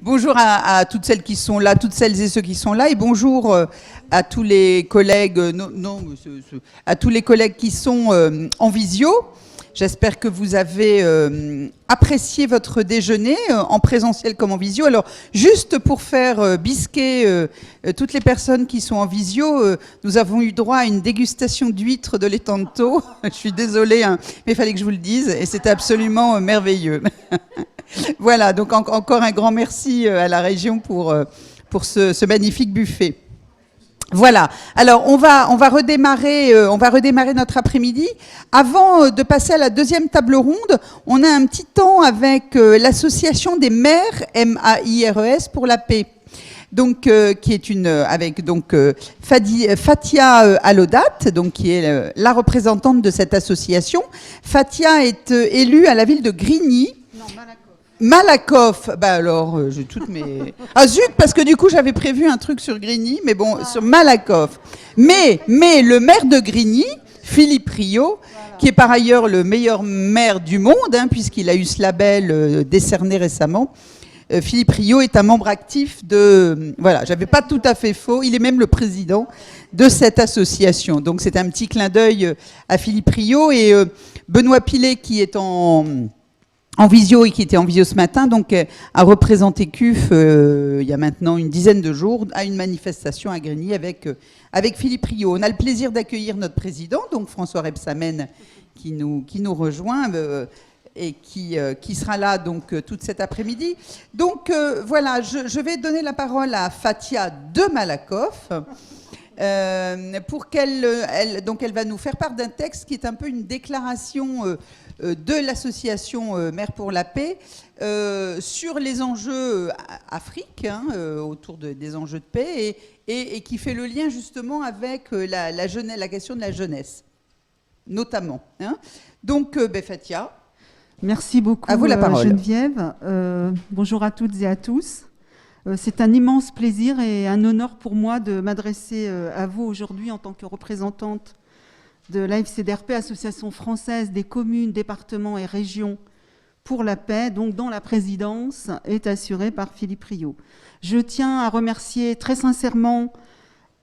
Bonjour à toutes celles qui sont là, toutes celles et ceux qui sont là, et bonjour à tous les collègues, à tous les collègues qui sont en visio. J'espère que vous avez apprécié votre déjeuner en présentiel comme en visio. Alors, juste pour faire bisquer toutes les personnes qui sont en visio, nous avons eu droit à une dégustation d'huîtres de l'étang de Thau. Je suis désolée, hein, mais il fallait que je vous le dise, et c'était absolument merveilleux. Voilà, donc encore un grand merci à la région pour ce magnifique buffet. Voilà. Alors on va redémarrer notre après-midi. Avant de passer à la deuxième table ronde, on a un petit temps avec l'association des maires MAIRES pour la paix. Donc qui est avec Fatia Alodat, donc qui est la représentante de cette association. Fatia est élue à la ville de Grigny. Non, Malakoff, bah alors, j'ai toutes mes... Ah zut, parce que du coup, j'avais prévu un truc sur Grigny, mais bon, sur Malakoff. Mais le maire de Grigny, Philippe Rio, qui est par ailleurs le meilleur maire du monde, hein, puisqu'il a eu ce label décerné récemment, Philippe Rio est un membre actif de... Voilà, j'avais pas tout à fait faux, il est même le président de cette association. Donc c'est un petit clin d'œil à Philippe Rio, et Benoît Pilet, qui est en visio et qui était en visio ce matin, donc a représenté CUF il y a maintenant une dizaine de jours à une manifestation à Grigny avec Philippe Rio. On a le plaisir d'accueillir notre président, donc François Rebsamen, qui nous rejoint et qui sera là donc toute cet après-midi. Donc voilà, je vais donner la parole à Fatia de Malakoff. Pour elle va nous faire part d'un texte qui est un peu une déclaration de l'association Mères pour la paix sur les enjeux Afrique, hein, autour des enjeux de paix, et qui fait le lien justement avec la question de la jeunesse, notamment. Hein. Donc, Fatia. Merci beaucoup, à vous la parole. Geneviève. Bonjour à toutes et à tous. C'est un immense plaisir et un honneur pour moi de m'adresser à vous aujourd'hui en tant que représentante de l'AFCDRP, Association française des communes, départements et régions pour la paix, donc dont la présidence est assurée par Philippe Rio. Je tiens à remercier très sincèrement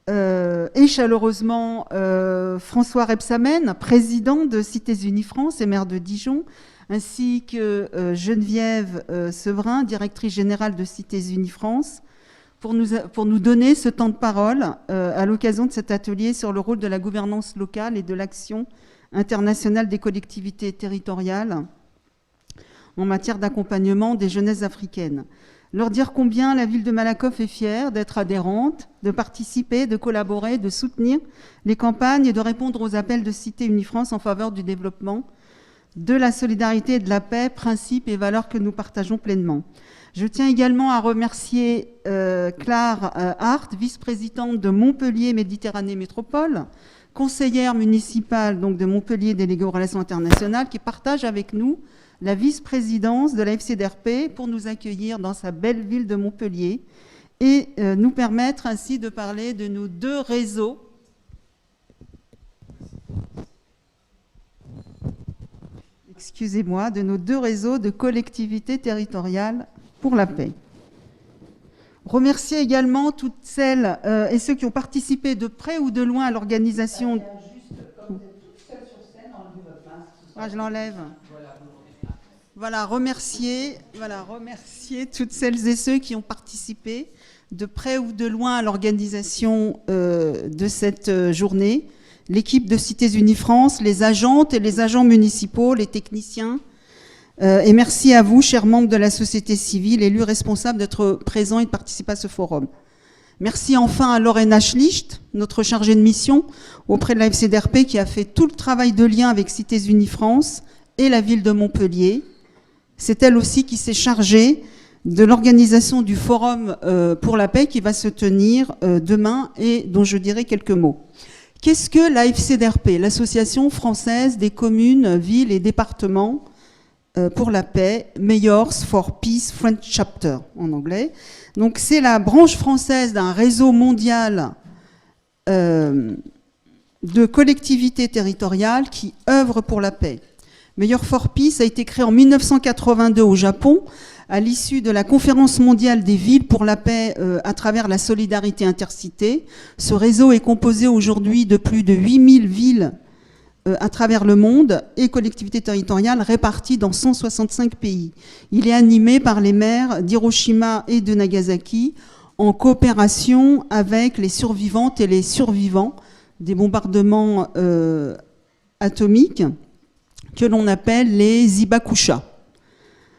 et chaleureusement François Rebsamen, président de Cités Unies France et maire de Dijon, ainsi que Geneviève Severin, directrice générale de Cités Unies France, pour nous donner ce temps de parole à l'occasion de cet atelier sur le rôle de la gouvernance locale et de l'action internationale des collectivités territoriales en matière d'accompagnement des jeunesses africaines. Leur dire combien la ville de Malakoff est fière d'être adhérente, de participer, de collaborer, de soutenir les campagnes et de répondre aux appels de Cités Unies France en faveur du développement, de la solidarité et de la paix, principes et valeurs que nous partageons pleinement. Je tiens également à remercier Claire Hart, vice-présidente de Montpellier Méditerranée Métropole, conseillère municipale donc de Montpellier déléguée aux relations internationales, qui partage avec nous la vice-présidence de la FCDRP pour nous accueillir dans sa belle ville de Montpellier et nous permettre ainsi de parler de nos deux réseaux. Excusez-moi, de nos deux réseaux de collectivités territoriales pour la paix. Remercier également toutes celles et ceux qui ont participé de près ou de loin à l'organisation... Je l'enlève. Voilà, remercier toutes celles et ceux qui ont participé de près ou de loin à l'organisation de cette journée. L'équipe de Cités Unies France, les agentes et les agents municipaux, les techniciens. Et merci à vous, chers membres de la société civile, élus responsables d'être présents et de participer à ce forum. Merci enfin à Lorena Schlicht, notre chargée de mission auprès de la FCDRP, qui a fait tout le travail de lien avec Cités Unies France et la ville de Montpellier. C'est elle aussi qui s'est chargée de l'organisation du forum pour la paix qui va se tenir demain et dont je dirai quelques mots. Qu'est-ce que la FCDRP, l'Association française des communes, villes et départements pour la paix, Mayors for Peace French Chapter en anglais. Donc c'est la branche française d'un réseau mondial de collectivités territoriales qui œuvrent pour la paix. Mayors for Peace a été créé en 1982 au Japon à l'issue de la conférence mondiale des villes pour la paix à travers la solidarité intercité. Ce réseau est composé aujourd'hui de plus de 8000 villes à travers le monde et collectivités territoriales réparties dans 165 pays. Il est animé par les maires d'Hiroshima et de Nagasaki en coopération avec les survivantes et les survivants des bombardements atomiques que l'on appelle les Hibakusha.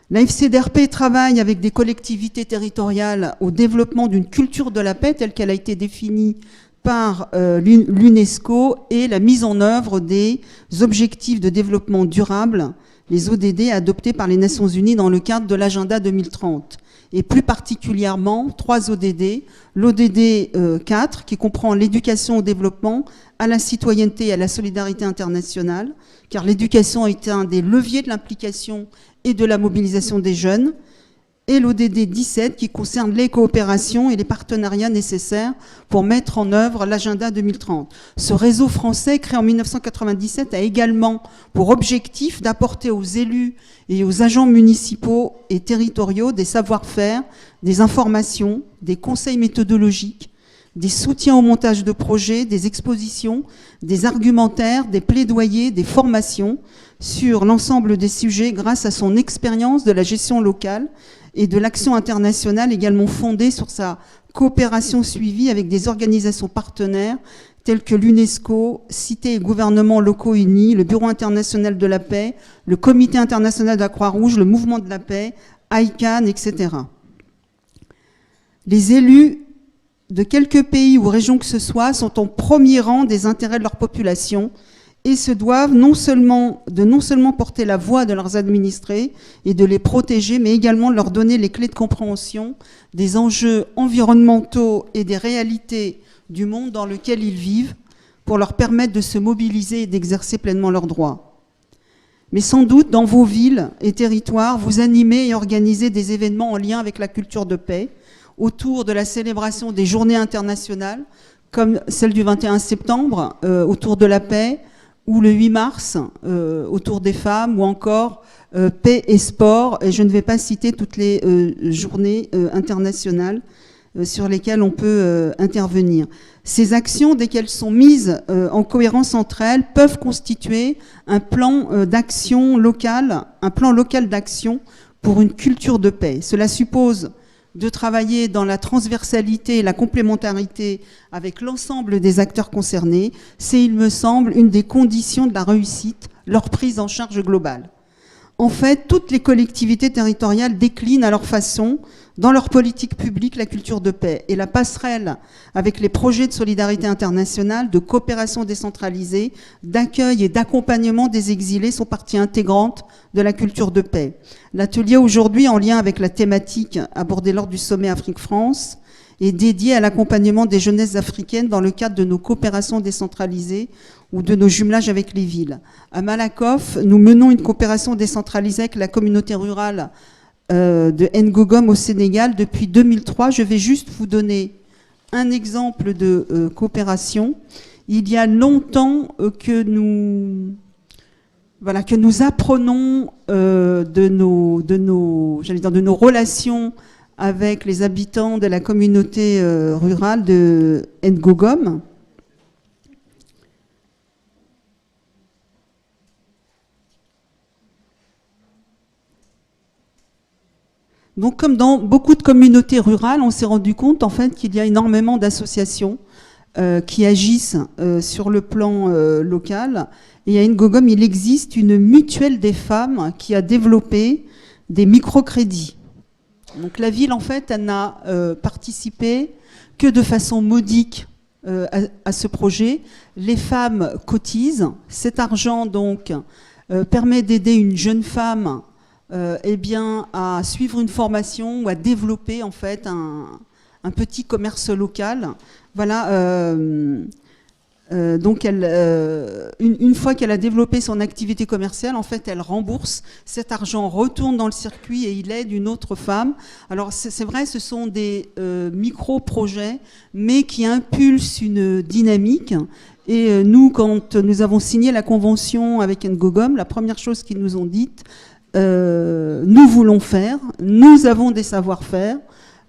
La FCDRP travaille avec des collectivités territoriales au développement d'une culture de la paix telle qu'elle a été définie par l'UNESCO et la mise en œuvre des objectifs de développement durable, les ODD, adoptés par les Nations Unies dans le cadre de l'agenda 2030. Et plus particulièrement, 3 ODD, l'ODD 4, qui comprend l'éducation au développement, à la citoyenneté et à la solidarité internationale, car l'éducation est un des leviers de l'implication et de la mobilisation des jeunes, et l'ODD 17 qui concerne les coopérations et les partenariats nécessaires pour mettre en œuvre l'agenda 2030. Ce réseau français, créé en 1997, a également pour objectif d'apporter aux élus et aux agents municipaux et territoriaux des savoir-faire, des informations, des conseils méthodologiques, des soutiens au montage de projets, des expositions, des argumentaires, des plaidoyers, des formations sur l'ensemble des sujets grâce à son expérience de la gestion locale et de l'action internationale également fondée sur sa coopération suivie avec des organisations partenaires telles que l'UNESCO, cités et gouvernements locaux unis, le Bureau international de la paix, le Comité international de la Croix-Rouge, le Mouvement de la paix, ICANN, etc. Les élus de quelques pays ou régions que ce soit sont en premier rang des intérêts de leur population et se doivent non seulement porter la voix de leurs administrés et de les protéger, mais également de leur donner les clés de compréhension des enjeux environnementaux et des réalités du monde dans lequel ils vivent pour leur permettre de se mobiliser et d'exercer pleinement leurs droits. Mais sans doute, dans vos villes et territoires, vous animez et organisez des événements en lien avec la culture de paix autour de la célébration des journées internationales, comme celle du 21 septembre, autour de la paix, ou le 8 mars, autour des femmes, ou encore paix et sport. Et je ne vais pas citer toutes les journées internationales sur lesquelles on peut intervenir. Ces actions, dès qu'elles sont mises en cohérence entre elles, peuvent constituer un plan d'action local, un plan local d'action pour une culture de paix. Cela suppose de travailler dans la transversalité et la complémentarité avec l'ensemble des acteurs concernés. C'est, il me semble, une des conditions de la réussite, leur prise en charge globale. En fait, toutes les collectivités territoriales déclinent à leur façon, dans leur politique publique, la culture de paix. Et la passerelle avec les projets de solidarité internationale, de coopération décentralisée, d'accueil et d'accompagnement des exilés sont partie intégrante de la culture de paix. L'atelier aujourd'hui, en lien avec la thématique abordée lors du sommet Afrique-France, est dédié à l'accompagnement des jeunesses africaines dans le cadre de nos coopérations décentralisées ou de nos jumelages avec les villes. À Malakoff, nous menons une coopération décentralisée avec la communauté rurale de Ngogom au Sénégal depuis 2003. Je vais juste vous donner un exemple de coopération. Il y a longtemps que nous apprenons de nos relations avec les habitants de la communauté rurale de Ngogom. Donc, comme dans beaucoup de communautés rurales, on s'est rendu compte en fait qu'il y a énormément d'associations qui agissent sur le plan local. Et à Ngogom, il existe une mutuelle des femmes qui a développé des microcrédits. Donc la ville, en fait, elle n'a participé que de façon modique à ce projet. Les femmes cotisent. Cet argent, donc, permet d'aider une jeune femme à suivre une formation ou à développer, en fait, un petit commerce local. Voilà. Donc, une fois qu'elle a développé son activité commerciale, en fait, elle rembourse. Cet argent retourne dans le circuit et il aide une autre femme. Alors, c'est vrai, ce sont des micro-projets, mais qui impulsent une dynamique. Et nous, quand nous avons signé la convention avec Ngogom, la première chose qu'ils nous ont dite, nous voulons faire, nous avons des savoir-faire,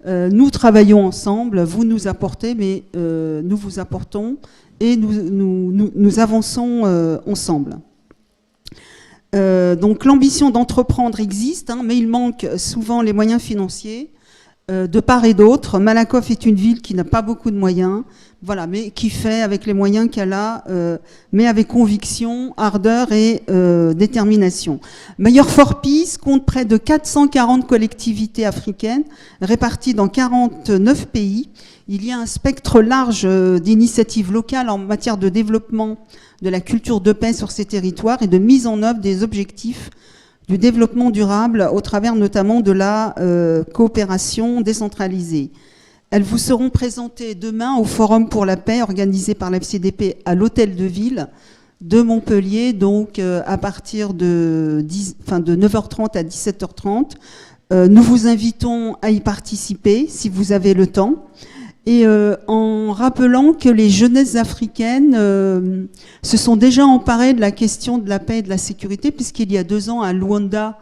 nous travaillons ensemble, vous nous apportez, mais nous vous apportons et nous avançons ensemble. Donc l'ambition d'entreprendre existe, hein, mais il manque souvent les moyens financiers. De part et d'autre, Malakoff est une ville qui n'a pas beaucoup de moyens, voilà, mais qui fait avec les moyens qu'elle a, mais avec conviction, ardeur et détermination. Mayor for Peace compte près de 440 collectivités africaines réparties dans 49 pays. Il y a un spectre large d'initiatives locales en matière de développement de la culture de paix sur ces territoires et de mise en œuvre des objectifs du développement durable au travers notamment de la coopération décentralisée. Elles vous seront présentées demain au Forum pour la paix organisé par la FCDP à l'Hôtel de Ville de Montpellier, donc à partir de 9h30 à 17h30. Nous vous invitons à y participer si vous avez le temps. Et en rappelant que les jeunesses africaines se sont déjà emparées de la question de la paix et de la sécurité, puisqu'il y a 2 ans à Luanda,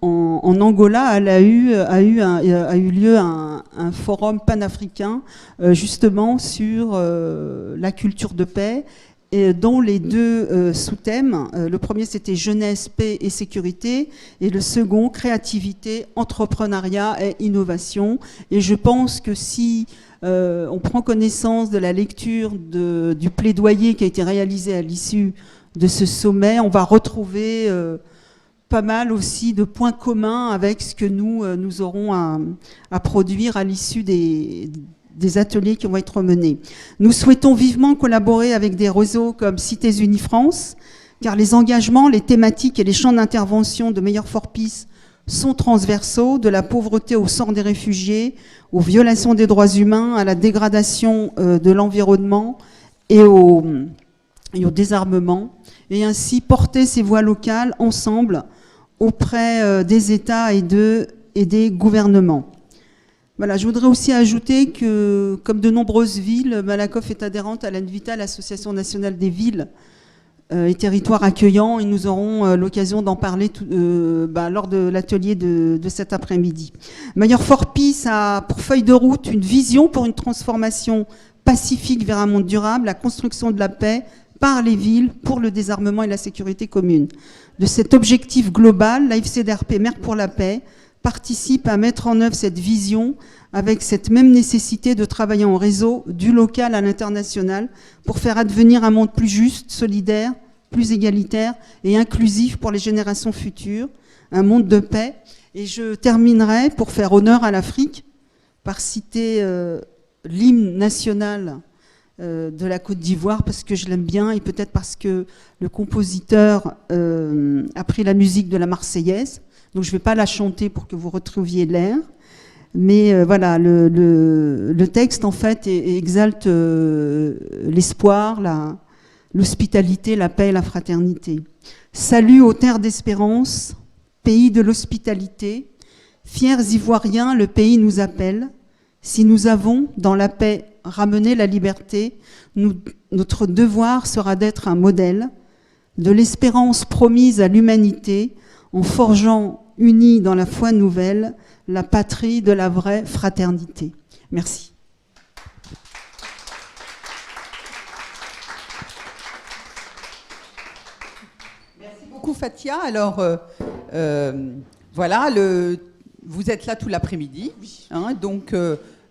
en Angola, a eu lieu un forum panafricain justement sur la culture de paix, et dont les 2 sous-thèmes, le premier c'était jeunesse, paix et sécurité, et le second créativité, entrepreneuriat et innovation. Et je pense que si on prend connaissance de la lecture du plaidoyer qui a été réalisé à l'issue de ce sommet, on va retrouver pas mal aussi de points communs avec ce que nous aurons à produire à l'issue des ateliers qui vont être menés. Nous souhaitons vivement collaborer avec des réseaux comme Cités Unies France, car les engagements, les thématiques et les champs d'intervention de Mayor for Peace sont transversaux, de la pauvreté au sort des réfugiés, aux violations des droits humains, à la dégradation de l'environnement et au désarmement, et ainsi porter ces voix locales ensemble auprès des États et des gouvernements. Voilà, je voudrais aussi ajouter que, comme de nombreuses villes, Malakoff est adhérente à l'ANVITA, l'Association nationale des villes et territoires accueillants, et nous aurons l'occasion d'en parler lors de l'atelier de cet après-midi. Mayor for Peace a pour feuille de route une vision pour une transformation pacifique vers un monde durable, la construction de la paix par les villes pour le désarmement et la sécurité commune. De cet objectif global, la FCDRP Maire pour la paix participe à mettre en œuvre cette vision avec cette même nécessité de travailler en réseau du local à l'international pour faire advenir un monde plus juste, solidaire, plus égalitaire et inclusif pour les générations futures, un monde de paix. Et je terminerai, pour faire honneur à l'Afrique, par citer l'hymne national de la Côte d'Ivoire, parce que je l'aime bien et peut-être parce que le compositeur a pris la musique de la Marseillaise. Donc je ne vais pas la chanter pour que vous retrouviez l'air. Mais voilà, le texte, en fait, exalte l'espoir, l'hospitalité, la paix et la fraternité. Salut aux terres d'espérance, pays de l'hospitalité. Fiers Ivoiriens, le pays nous appelle. Si nous avons, dans la paix, ramené la liberté, notre devoir sera d'être un modèle de l'espérance promise à l'humanité en forgeant, unis dans la foi nouvelle, la patrie de la vraie fraternité. Merci. Merci beaucoup Fathia. Alors, voilà, vous êtes là tout l'après-midi, hein, donc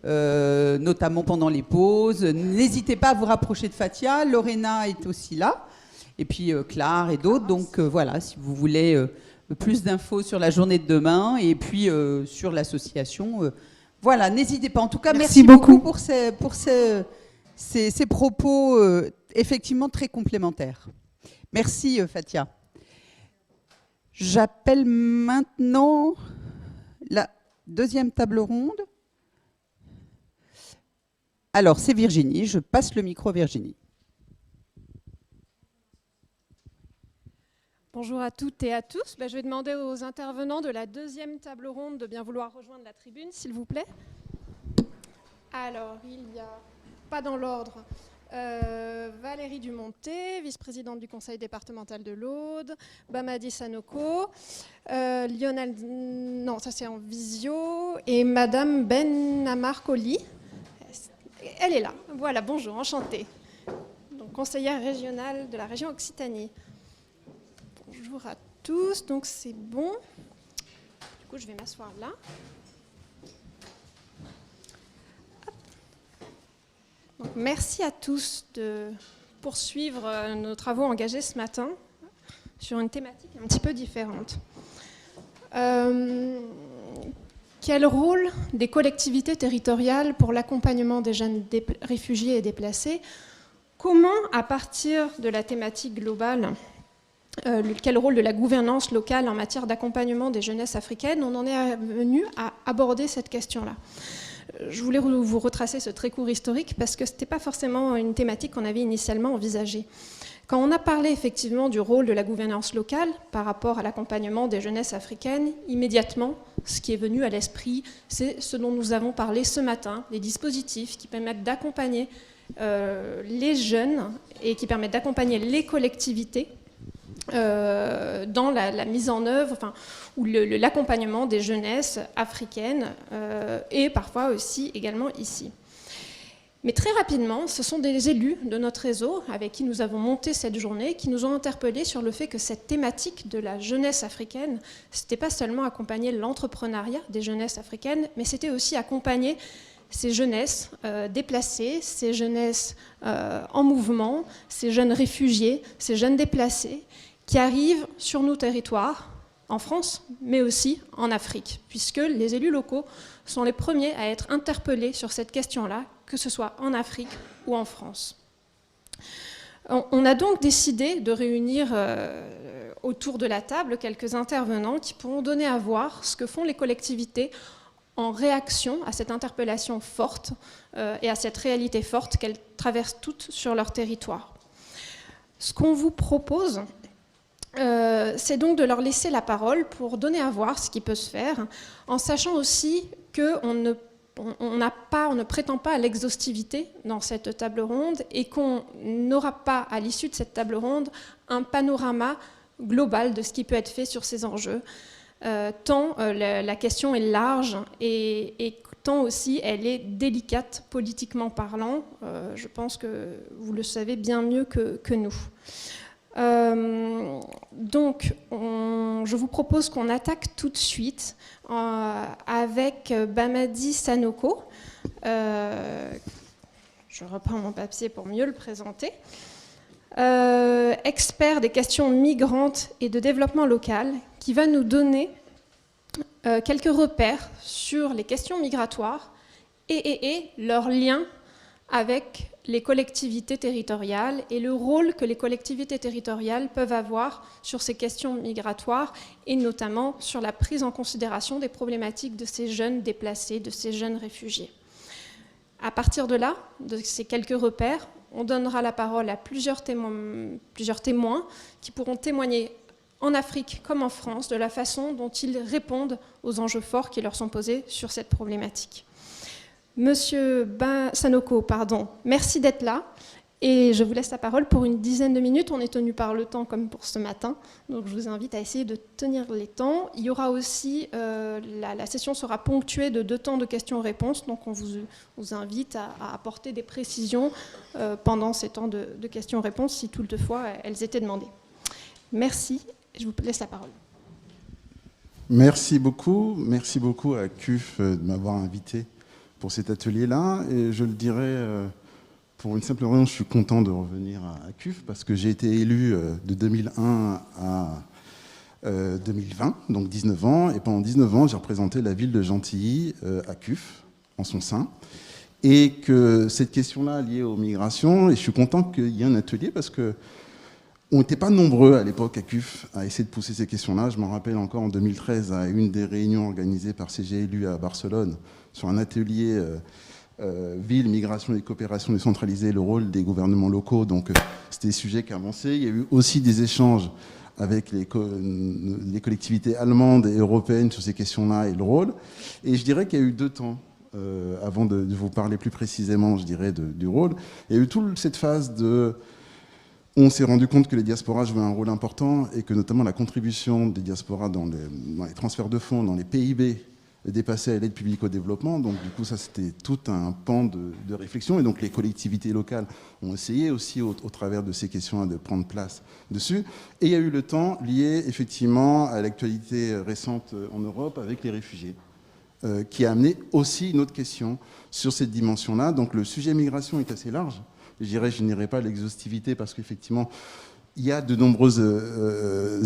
notamment pendant les pauses. N'hésitez pas à vous rapprocher de Fathia. Lorena est aussi là, et puis Claire et d'autres. Donc voilà, si vous voulez plus d'infos sur la journée de demain et puis sur l'association. Voilà, n'hésitez pas. En tout cas, merci beaucoup pour ces propos effectivement très complémentaires. Merci Fathia. J'appelle maintenant la deuxième table ronde. Alors, c'est Virginie. Je passe le micro à Virginie. Bonjour à toutes et à tous. Je vais demander aux intervenants de la deuxième table ronde de bien vouloir rejoindre la tribune, s'il vous plaît. Alors, il n'y a pas dans l'ordre Valérie Dumonté, vice-présidente du conseil départemental de l'Aude, Bamadi Sanoko, Lionel, non, ça c'est en visio, et Madame Ben Amarcoli. Elle est là. Voilà, bonjour, enchantée. Donc, conseillère régionale de la région Occitanie. Bonjour à tous, donc c'est bon. Du coup, je vais m'asseoir là. Donc, merci à tous de poursuivre nos travaux engagés ce matin sur une thématique un petit peu différente. Quel rôle des collectivités territoriales pour l'accompagnement des jeunes réfugiés et déplacés? Comment, à partir de la thématique globale, quel rôle de la gouvernance locale en matière d'accompagnement des jeunesses africaines, on en est venu à aborder cette question-là. Je voulais vous retracer ce très court historique parce que ce n'était pas forcément une thématique qu'on avait initialement envisagée. Quand on a parlé effectivement du rôle de la gouvernance locale par rapport à l'accompagnement des jeunesses africaines, immédiatement, ce qui est venu à l'esprit, c'est ce dont nous avons parlé ce matin, les dispositifs qui permettent d'accompagner les jeunes et qui permettent d'accompagner les collectivités dans la mise en œuvre, ou l'accompagnement des jeunesses africaines et parfois aussi également ici. Mais très rapidement, ce sont des élus de notre réseau avec qui nous avons monté cette journée qui nous ont interpellés sur le fait que cette thématique de la jeunesse africaine, c'était pas seulement accompagner l'entrepreneuriat des jeunesses africaines, mais c'était aussi accompagner ces jeunesses déplacées, ces jeunesses en mouvement, ces jeunes réfugiés, ces jeunes déplacés qui arrivent sur nos territoires, en France, mais aussi en Afrique, puisque les élus locaux sont les premiers à être interpellés sur cette question-là, que ce soit en Afrique ou en France. On a donc décidé de réunir autour de la table quelques intervenants qui pourront donner à voir ce que font les collectivités en réaction à cette interpellation forte et à cette réalité forte qu'elles traversent toutes sur leur territoire. Ce qu'on vous propose, c'est donc de leur laisser la parole pour donner à voir ce qui peut se faire, en sachant aussi qu'on ne prétend pas à l'exhaustivité dans cette table ronde et qu'on n'aura pas, à l'issue de cette table ronde, un panorama global de ce qui peut être fait sur ces enjeux, tant la question est large et tant aussi elle est délicate politiquement parlant. Je pense que vous le savez bien mieux que nous. Donc, je vous propose qu'on attaque tout de suite avec Bamadi Sanoko. Je reprends mon papier pour mieux le présenter. Expert des questions migrantes et de développement local, qui va nous donner quelques repères sur les questions migratoires et leur lien avec les collectivités territoriales et le rôle que les collectivités territoriales peuvent avoir sur ces questions migratoires et notamment sur la prise en considération des problématiques de ces jeunes déplacés, de ces jeunes réfugiés. À partir de là, de ces quelques repères, on donnera la parole à plusieurs témoins qui pourront témoigner en Afrique comme en France de la façon dont ils répondent aux enjeux forts qui leur sont posés sur cette problématique. Monsieur Sanoko, merci d'être là et je vous laisse la parole pour une dizaine de minutes. On est tenu par le temps comme pour ce matin, donc je vous invite à essayer de tenir les temps. Il y aura aussi, la session sera ponctuée de 2 temps de questions-réponses, donc on vous invite à apporter des précisions pendant ces temps de questions-réponses si toutefois elles étaient demandées. Merci, je vous laisse la parole. Merci beaucoup à CUF de m'avoir invité pour cet atelier-là, et je le dirais, pour une simple raison, je suis content de revenir à CUF, parce que j'ai été élu de 2001 à 2020, donc 19 ans, et pendant 19 ans, j'ai représenté la ville de Gentilly à CUF, en son sein, et que cette question-là liée aux migrations, et je suis content qu'il y ait un atelier, parce que on n'était pas nombreux à l'époque à CUF à essayer de pousser ces questions-là. Je m'en rappelle encore en 2013 à une des réunions organisées par CGLU à Barcelone sur un atelier ville, migration et coopération décentralisée, le rôle des gouvernements locaux. Donc c'était des sujets qui avançaient. Il y a eu aussi des échanges avec les collectivités allemandes et européennes sur ces questions-là et le rôle. Et je dirais qu'il y a eu 2 temps. avant de vous parler plus précisément, je dirais, du rôle. Il y a eu toute cette phase de... On s'est rendu compte que les diasporas jouaient un rôle important et que notamment la contribution des diasporas dans les transferts de fonds, dans les PIB, dépassait à l'aide publique au développement. Donc du coup, ça c'était tout un pan de réflexion. Et donc les collectivités locales ont essayé aussi, au travers de ces questions, de prendre place dessus. Et il y a eu le temps lié effectivement à l'actualité récente en Europe avec les réfugiés, qui a amené aussi une autre question sur cette dimension-là. Donc le sujet migration est assez large. Je n'irai pas à l'exhaustivité parce qu'effectivement, il y a de nombreuses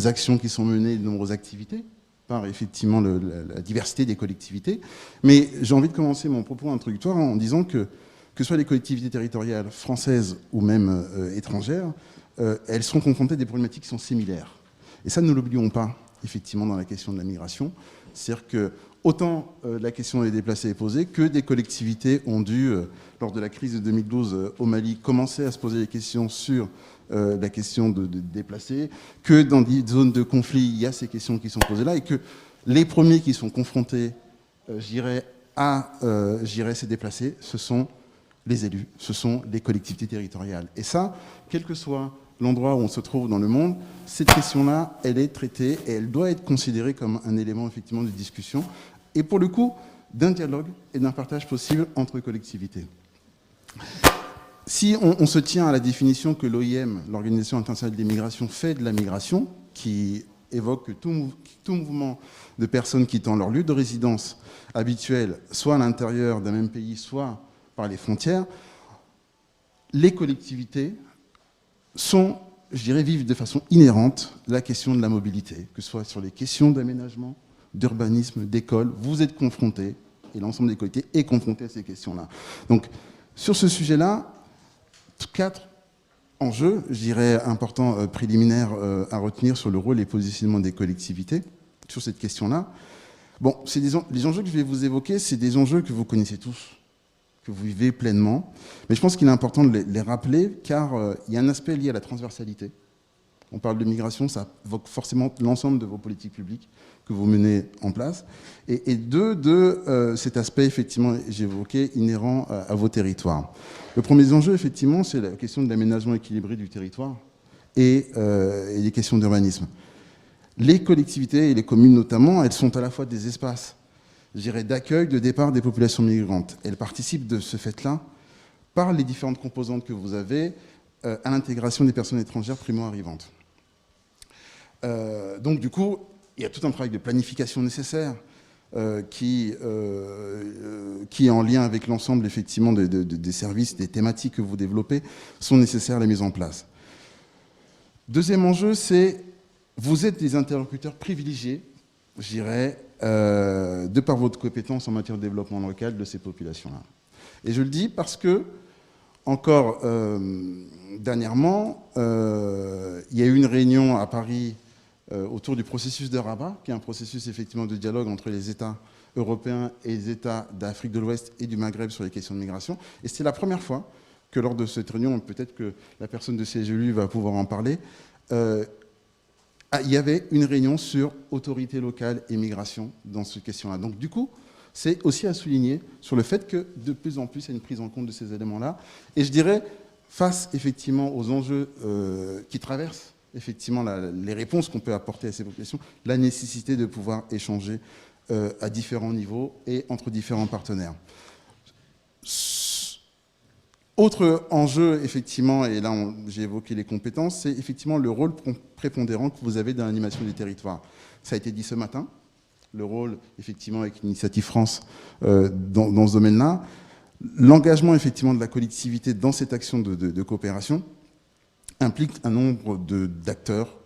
actions qui sont menées, de nombreuses activités par effectivement la diversité des collectivités. Mais j'ai envie de commencer mon propos introductoire en disant que ce soit les collectivités territoriales françaises ou même étrangères, elles sont confrontées à des problématiques qui sont similaires. Et ça, ne l'oublions pas, effectivement, dans la question de la migration. C'est-à-dire que autant la question des déplacés est posée, que des collectivités ont dû, lors de la crise de 2012 au Mali, commencer à se poser des questions sur la question de déplacés, que dans des zones de conflit, il y a ces questions qui sont posées là, et que les premiers qui sont confrontés, à ces déplacés, ce sont les élus, ce sont les collectivités territoriales. Et ça, quel que soit l'endroit où on se trouve dans le monde, cette question-là, elle est traitée et elle doit être considérée comme un élément effectivement de discussion et pour le coup d'un dialogue et d'un partage possible entre collectivités. Si on se tient à la définition que l'OIM, l'Organisation internationale des migrations, fait de la migration, qui évoque que tout mouvement de personnes quittant leur lieu de résidence habituel, soit à l'intérieur d'un même pays, soit par les frontières, les collectivités vivent de façon inhérente la question de la mobilité, que ce soit sur les questions d'aménagement, d'urbanisme, d'école, vous êtes confrontés, et l'ensemble des collectivités est confronté à ces questions-là. Donc, sur ce sujet-là, 4 enjeux, importants, préliminaires à retenir sur le rôle et positionnement des collectivités sur cette question-là. Bon, les enjeux que je vais vous évoquer, c'est des enjeux que vous connaissez tous, que vous vivez pleinement. Mais je pense qu'il est important de les rappeler, car il y a un aspect lié à la transversalité. On parle de migration, ça évoque forcément l'ensemble de vos politiques publiques que vous menez en place. Et de cet aspect, effectivement, j'évoquais, inhérent à vos territoires. Le premier enjeu, effectivement, c'est la question de l'aménagement équilibré du territoire et les questions d'urbanisme. Les collectivités et les communes, notamment, elles sont à la fois des espaces d'accueil, de départ des populations migrantes. Elles participent de ce fait-là par les différentes composantes que vous avez à l'intégration des personnes étrangères primo-arrivantes. Donc du coup, il y a tout un travail de planification nécessaire qui est en lien avec l'ensemble effectivement des services, des thématiques que vous développez, sont nécessaires à la mise en place. Deuxième enjeu, c'est vous êtes des interlocuteurs privilégiés, de par votre compétence en matière de développement local de ces populations-là. Et je le dis parce que, encore dernièrement, il y a eu une réunion à Paris autour du processus de Rabat, qui est un processus effectivement de dialogue entre les États européens et les États d'Afrique de l'Ouest et du Maghreb sur les questions de migration. Et c'est la première fois que lors de cette réunion, peut-être que la personne de CGLU va pouvoir en parler, il y avait une réunion sur autorité locale et migration dans cette question-là. Donc du coup, c'est aussi à souligner sur le fait que de plus en plus, il y a une prise en compte de ces éléments-là. Et je dirais, face effectivement aux enjeux qui traversent effectivement les réponses qu'on peut apporter à ces populations, la nécessité de pouvoir échanger à différents niveaux et entre différents partenaires. Autre enjeu, effectivement, et là j'ai évoqué les compétences, c'est effectivement le rôle prépondérant que vous avez dans l'animation du territoire. Ça a été dit ce matin, le rôle, effectivement, avec l'Initiative France dans ce domaine-là. L'engagement, effectivement, de la collectivité dans cette action de coopération implique un nombre d'acteurs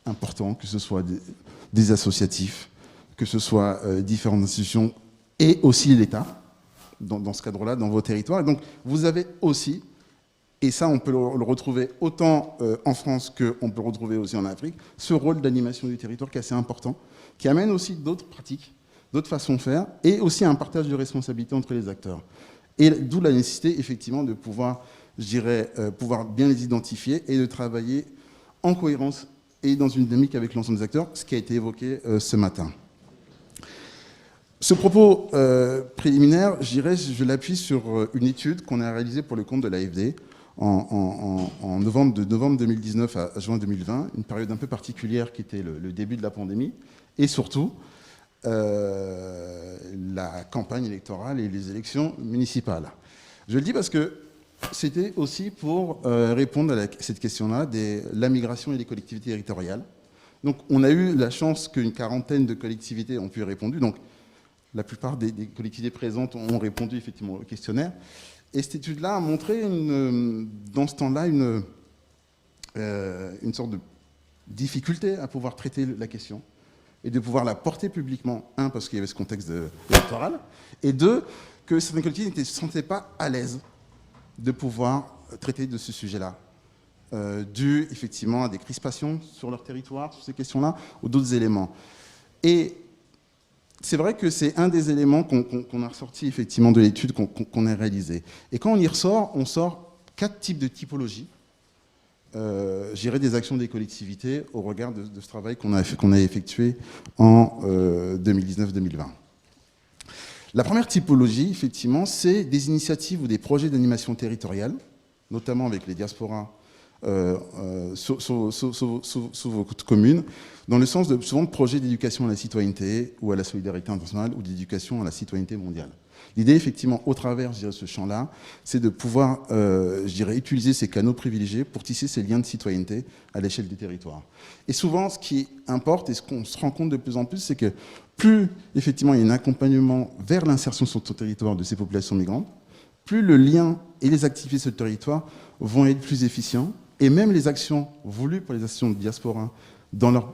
importants, que ce soit des associatifs, que ce soit différentes institutions et aussi l'État, dans ce cadre-là, dans vos territoires. Et donc, vous avez aussi, et ça, on peut le retrouver autant en France qu'on peut le retrouver aussi en Afrique, ce rôle d'animation du territoire qui est assez important, qui amène aussi d'autres pratiques, d'autres façons de faire, et aussi un partage de responsabilités entre les acteurs. Et d'où la nécessité, effectivement, de pouvoir, pouvoir bien les identifier et de travailler en cohérence et dans une dynamique avec l'ensemble des acteurs, ce qui a été évoqué ce matin. Ce propos préliminaire, je l'appuie sur une étude qu'on a réalisée pour le compte de l'AFD en novembre 2019 à juin 2020, une période un peu particulière qui était le début de la pandémie, et surtout la campagne électorale et les élections municipales. Je le dis parce que c'était aussi pour répondre à cette question-là, la migration et les collectivités territoriales. Donc on a eu la chance qu'une quarantaine de collectivités ont pu répondre. Donc la plupart des collectivités présentes ont répondu effectivement au questionnaire. Et cette étude-là a montré, dans ce temps-là, une sorte de difficulté à pouvoir traiter la question et de pouvoir la porter publiquement. Un, parce qu'il y avait ce contexte électoral, et deux, que certaines collectivités ne se sentaient pas à l'aise de pouvoir traiter de ce sujet-là, dû effectivement à des crispations sur leur territoire, sur ces questions-là, ou d'autres éléments. Et c'est vrai que c'est un des éléments qu'on a ressorti effectivement de l'étude qu'on a réalisée. Et quand on y ressort, on sort 4 types de typologies, des actions des collectivités au regard de ce travail qu'on a effectué en 2019-2020. La première typologie, effectivement, c'est des initiatives ou des projets d'animation territoriale, notamment avec les diasporas sous vos communes, dans le sens souvent de projets d'éducation à la citoyenneté ou à la solidarité internationale ou d'éducation à la citoyenneté mondiale. L'idée, effectivement, au travers de ce champ-là, c'est de pouvoir utiliser ces canaux privilégiés pour tisser ces liens de citoyenneté à l'échelle des territoires. Et souvent, ce qui importe et ce qu'on se rend compte de plus en plus, c'est que plus, effectivement, il y a un accompagnement vers l'insertion sur le territoire de ces populations migrantes, plus le lien et les activités sur le territoire vont être plus efficients, et même les actions voulues pour les actions de diaspora dans leur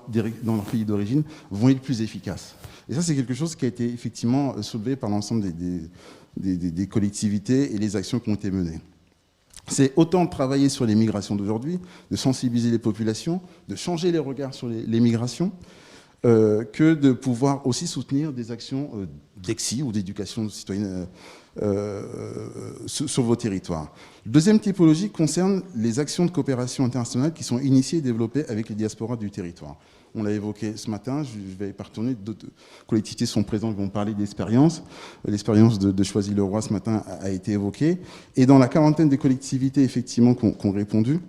pays d'origine vont être plus efficaces. Et ça, c'est quelque chose qui a été effectivement soulevé par l'ensemble des collectivités et les actions qui ont été menées. C'est autant de travailler sur les migrations d'aujourd'hui, de sensibiliser les populations, de changer les regards sur les migrations, que de pouvoir aussi soutenir des actions d'EXI ou d'éducation citoyenne sur vos territoires. Deuxième typologie concerne les actions de coopération internationale qui sont initiées et développées avec les diasporas du territoire. On l'a évoqué ce matin, je vais pas retourner, d'autres collectivités sont présentes, vont parler d'expérience. L'expérience de Choisy-le-Roi ce matin a été évoquée. Et dans la quarantaine des collectivités effectivement qui ont répondu,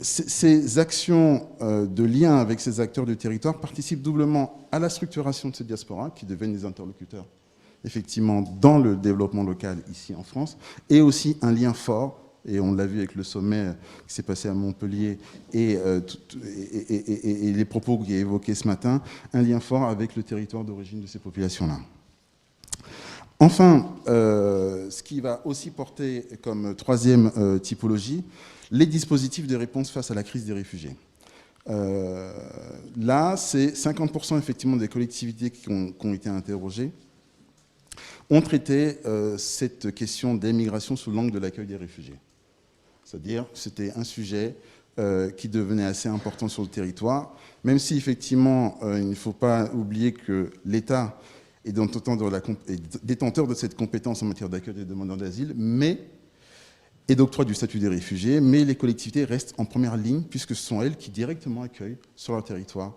ces actions de lien avec ces acteurs du territoire participent doublement à la structuration de ces diasporas qui deviennent des interlocuteurs effectivement dans le développement local ici en France, et aussi un lien fort, et on l'a vu avec le sommet qui s'est passé à Montpellier et les propos qu'il a évoqués ce matin, un lien fort avec le territoire d'origine de ces populations-là. Enfin, ce qui va aussi porter comme troisième typologie, les dispositifs de réponse face à la crise des réfugiés. Là, c'est 50% effectivement des collectivités qui ont été interrogées ont traité cette question des migrations sous l'angle de l'accueil des réfugiés. C'est-à-dire que c'était un sujet qui devenait assez important sur le territoire, même si effectivement, il ne faut pas oublier que l'État est détenteur de cette compétence en matière d'accueil des demandeurs d'asile, et d'octroi du statut des réfugiés, mais les collectivités restent en première ligne, puisque ce sont elles qui directement accueillent sur leur territoire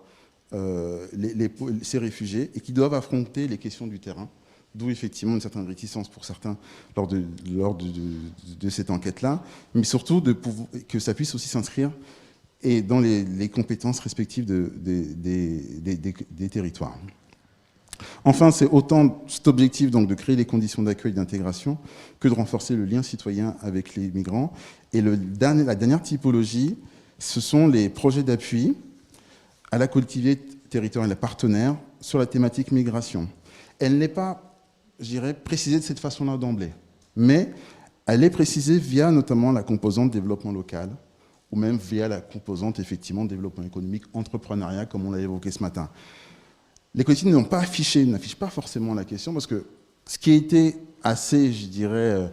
ces réfugiés, et qui doivent affronter les questions du terrain, d'où effectivement une certaine réticence pour certains lors de cette enquête-là, mais surtout que ça puisse aussi s'inscrire dans les compétences respectives des territoires. Enfin, c'est autant cet objectif donc, de créer les conditions d'accueil et d'intégration que de renforcer le lien citoyen avec les migrants. Et la dernière typologie, ce sont les projets d'appui à la collectivité territoriale, à partenaire, sur la thématique migration. Elle n'est pas, je dirais, précisée de cette façon-là d'emblée, mais elle est précisée via notamment la composante développement local, ou même via la composante effectivement développement économique, entrepreneuriat, comme on l'a évoqué ce matin. Les collectivités n'affichent pas forcément la question, parce que ce qui était assez, je dirais,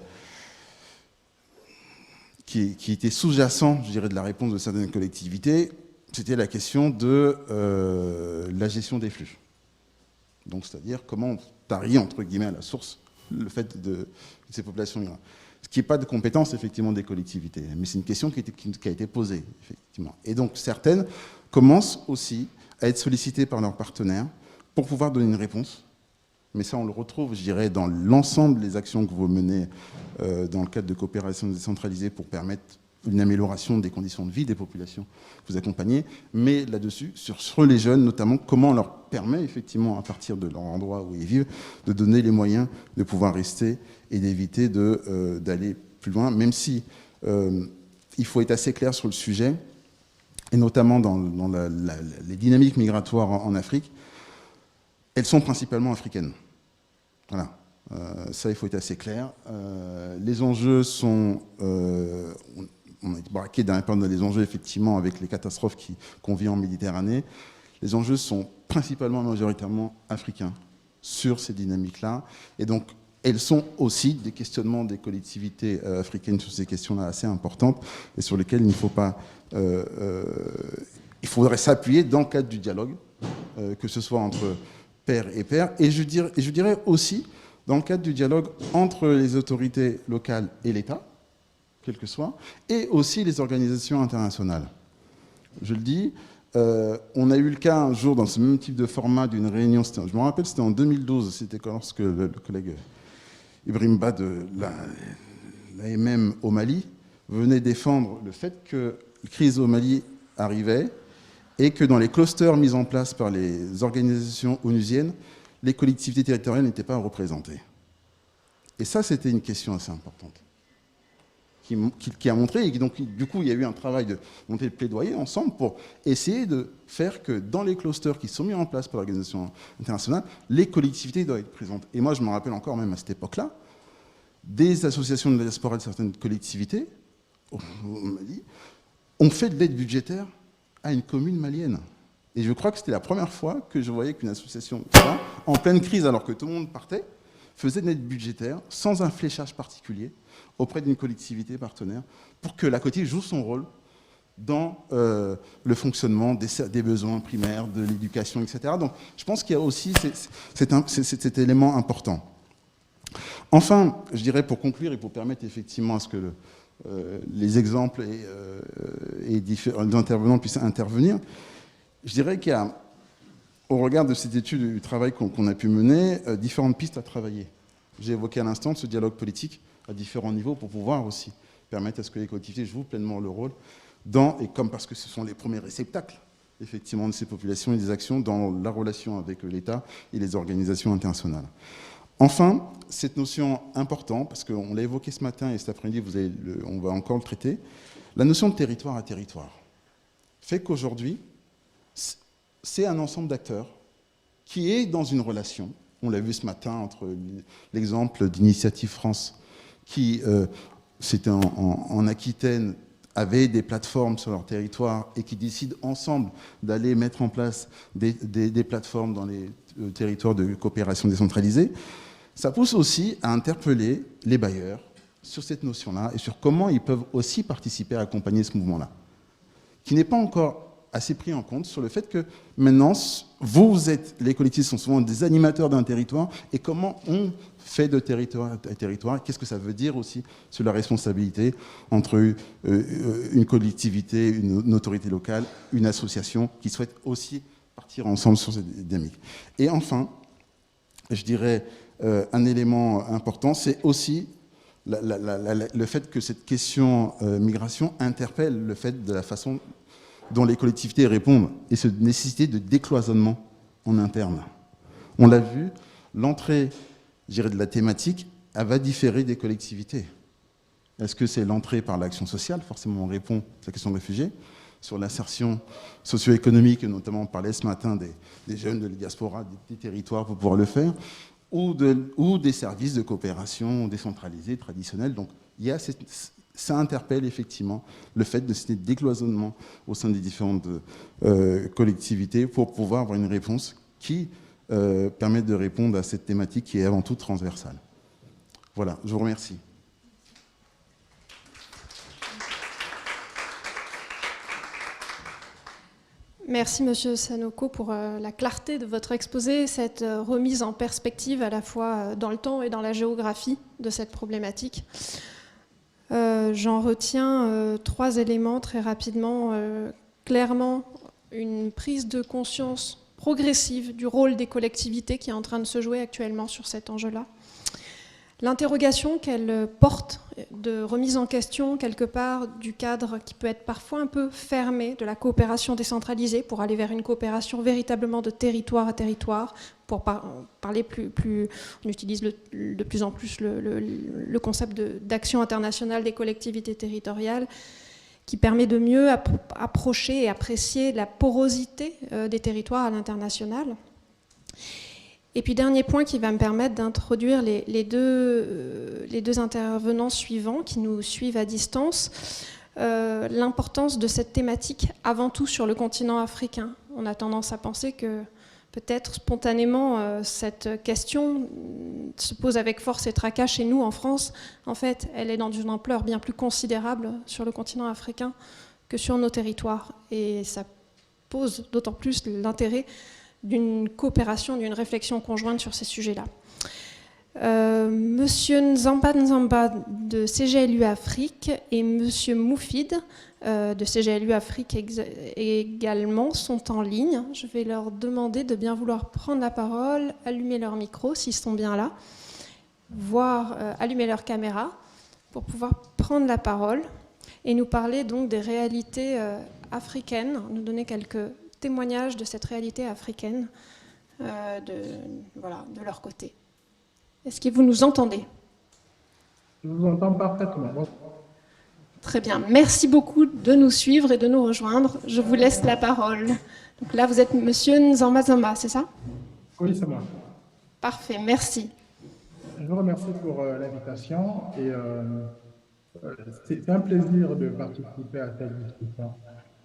qui était sous-jacent, je dirais, de la réponse de certaines collectivités, c'était la question de la gestion des flux. Donc, c'est-à-dire comment on tarie, entre guillemets, à la source le fait de ces populations migrantes. Ce qui n'est pas de compétence, effectivement, des collectivités, mais c'est une question qui a été posée, effectivement. Et donc, certaines commencent aussi à être sollicitées par leurs partenaires pour pouvoir donner une réponse. Mais ça, on le retrouve, je dirais, dans l'ensemble des actions que vous menez dans le cadre de coopération décentralisée pour permettre une amélioration des conditions de vie des populations que vous accompagnez. Mais là-dessus, sur les jeunes, notamment, comment on leur permet, effectivement, à partir de leur endroit où ils vivent, de donner les moyens de pouvoir rester et d'éviter d'aller plus loin, même si il faut être assez clair sur le sujet, et notamment dans les dynamiques migratoires en Afrique, elles sont principalement africaines. Voilà. Ça, il faut être assez clair. Les enjeux sont... on est braqué d'un point des enjeux, effectivement, avec les catastrophes qu'on vit en Méditerranée. Les enjeux sont principalement, majoritairement africains sur ces dynamiques-là. Et donc, elles sont aussi des questionnements des collectivités africaines sur ces questions-là assez importantes et sur lesquelles il ne faut pas... il faudrait s'appuyer dans le cadre du dialogue, que ce soit entre pairs et pairs. Et je dirais aussi dans le cadre du dialogue entre les autorités locales et l'État, quel que soit, et aussi les organisations internationales. Je le dis, on a eu le cas un jour dans ce même type de format d'une réunion, je me rappelle, c'était en 2012, c'était lorsque le collègue Ibrahim Ba de l'AMM au Mali venait défendre le fait que la crise au Mali arrivait et que dans les clusters mis en place par les organisations onusiennes, les collectivités territoriales n'étaient pas représentées. Et ça, c'était une question assez importante qui a montré, et donc du coup, il y a eu un travail de monter le plaidoyer ensemble pour essayer de faire que dans les clusters qui sont mis en place par l'organisation internationale, les collectivités doivent être présentes. Et moi, je me rappelle encore, même à cette époque-là, des associations de la diaspora de certaines collectivités au Mali ont fait de l'aide budgétaire à une commune malienne. Et je crois que c'était la première fois que je voyais qu'une association, en pleine crise, alors que tout le monde partait, faisait de l'aide budgétaire sans un fléchage particulier auprès d'une collectivité partenaire pour que la collectivité joue son rôle dans le fonctionnement des besoins primaires, de l'éducation, etc. Donc je pense qu'il y a aussi cet élément important. Enfin, je dirais pour conclure et pour permettre effectivement à ce que les exemples et différents intervenants puissent intervenir, je dirais qu'il y a, au regard de cette étude du travail qu'on a pu mener, différentes pistes à travailler. J'ai évoqué à l'instant ce dialogue politique à différents niveaux pour pouvoir aussi permettre à ce que les collectivités jouent pleinement le rôle parce que ce sont les premiers réceptacles effectivement de ces populations et des actions dans la relation avec l'État et les organisations internationales. Enfin, cette notion importante, parce qu'on l'a évoqué ce matin et cet après-midi, on va encore le traiter, la notion de territoire à territoire fait qu'aujourd'hui, c'est un ensemble d'acteurs qui est dans une relation. On l'a vu ce matin entre l'exemple d'Initiative France qui, c'était en Aquitaine, avaient des plateformes sur leur territoire et qui décident ensemble d'aller mettre en place des plateformes dans les territoires de coopération décentralisée. Ça pousse aussi à interpeller les bailleurs sur cette notion-là et sur comment ils peuvent aussi participer à accompagner ce mouvement-là, qui n'est pas encore assez pris en compte sur le fait que maintenant, les collectivités sont souvent des animateurs d'un territoire, et comment on fait de territoire à territoire, qu'est-ce que ça veut dire aussi sur la responsabilité entre une collectivité, une autorité locale, une association qui souhaite aussi partir ensemble sur cette dynamique. Et enfin, je dirais un élément important, c'est aussi le fait que cette question migration interpelle le fait de la façon dont les collectivités répondent et cette nécessité de décloisonnement en interne. On l'a vu, l'entrée, je dirais, de la thématique, elle va différer des collectivités. Est-ce que c'est l'entrée par l'action sociale? Forcément, on répond à la question de réfugiés. Sur l'insertion socio-économique, notamment on parlait ce matin des jeunes de la diaspora, des territoires pour pouvoir le faire, ou des services de coopération décentralisés, traditionnels. Donc, il y a ça interpelle effectivement le fait de ce décloisonnement au sein des différentes collectivités pour pouvoir avoir une réponse qui permette de répondre à cette thématique qui est avant tout transversale. Voilà, je vous remercie. Merci Monsieur Sanoko pour la clarté de votre exposé, cette remise en perspective à la fois dans le temps et dans la géographie de cette problématique. J'en retiens 3 éléments très rapidement. Clairement, une prise de conscience progressive du rôle des collectivités qui est en train de se jouer actuellement sur cet enjeu-là. L'interrogation qu'elle porte de remise en question, quelque part, du cadre qui peut être parfois un peu fermé de la coopération décentralisée pour aller vers une coopération véritablement de territoire à territoire, pour parler plus on utilise de plus en plus le concept d'action internationale des collectivités territoriales, qui permet de mieux approcher et apprécier la porosité des territoires à l'international. Et puis dernier point qui va me permettre d'introduire les deux intervenants suivants qui nous suivent à distance, l'importance de cette thématique avant tout sur le continent africain. On a tendance à penser que peut-être spontanément cette question se pose avec force et tracas chez nous en France. En fait, elle est dans une ampleur bien plus considérable sur le continent africain que sur nos territoires. Et ça pose d'autant plus l'intérêt d'une coopération, d'une réflexion conjointe sur ces sujets-là. Monsieur Nzamba de CGLU Afrique et Monsieur Moufid de CGLU Afrique également sont en ligne. Je vais leur demander de bien vouloir prendre la parole, allumer leur micro s'ils sont bien là, voire allumer leur caméra pour pouvoir prendre la parole et nous parler donc des réalités africaines, nous donner quelques témoignages de cette réalité africaine de leur côté. Est-ce que vous nous entendez? Je vous entends parfaitement. Très bien. Merci beaucoup de nous suivre et de nous rejoindre. Je vous laisse la parole. Donc là, vous êtes Monsieur Nzamba Zamba, c'est ça? Oui, c'est moi. Parfait, merci. Je vous remercie pour l'invitation et c'est un plaisir de participer à cette discussion.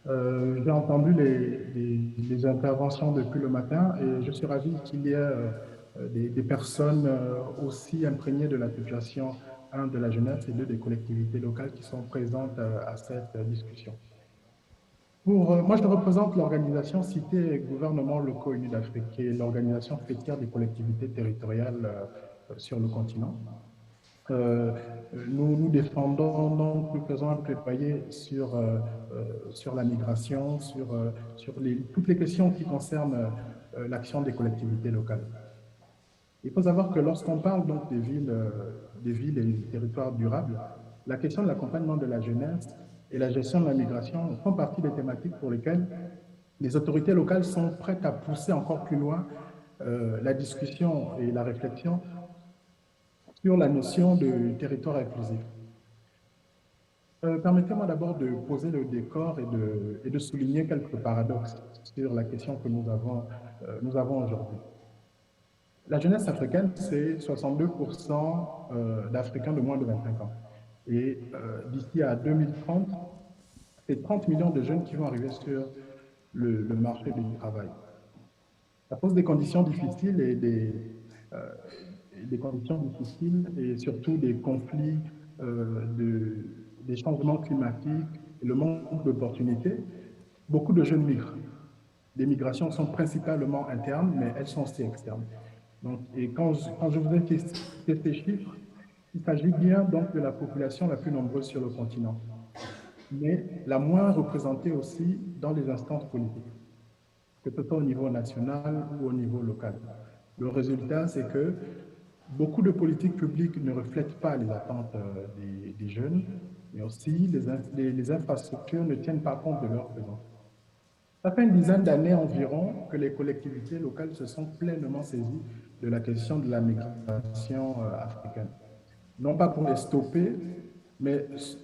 J'ai entendu les interventions depuis le matin et je suis ravi qu'il y ait des personnes aussi imprégnées de la situation, un, de la jeunesse et deux, des collectivités locales qui sont présentes à cette discussion. Moi, je représente l'organisation Cité Gouvernements Locaux Unis d'Afrique, qui est l'organisation fêtière des collectivités territoriales sur le continent. Nous défendons, donc, nous faisons un plaidoyer sur la migration, sur toutes les questions qui concernent l'action des collectivités locales. Il faut savoir que lorsqu'on parle donc des villes et des territoires durables, la question de l'accompagnement de la jeunesse et la gestion de la migration font partie des thématiques pour lesquelles les autorités locales sont prêtes à pousser encore plus loin la discussion et la réflexion sur la notion de territoire inclusif. Permettez-moi d'abord de poser le décor et de souligner quelques paradoxes sur la question que nous avons aujourd'hui. La jeunesse africaine, c'est 62% d'Africains de moins de 25 ans. Et d'ici à 2030, c'est 30 millions de jeunes qui vont arriver sur le marché du travail. Ça pose des conditions difficiles et des conditions difficiles et surtout des conflits, des changements climatiques et le manque d'opportunités. Beaucoup de jeunes migrent. Les migrations sont principalement internes, mais elles sont aussi externes. Donc, et quand je vous ai cité ces chiffres, il s'agit bien donc de la population la plus nombreuse sur le continent, mais la moins représentée aussi dans les instances politiques, que ce soit au niveau national ou au niveau local. Le résultat, c'est que beaucoup de politiques publiques ne reflètent pas les attentes des jeunes, mais aussi les infrastructures ne tiennent pas compte de leur besoins. Ça fait une dizaine d'années environ que les collectivités locales se sont pleinement saisies de la question de la migration africaine. Non pas pour les stopper,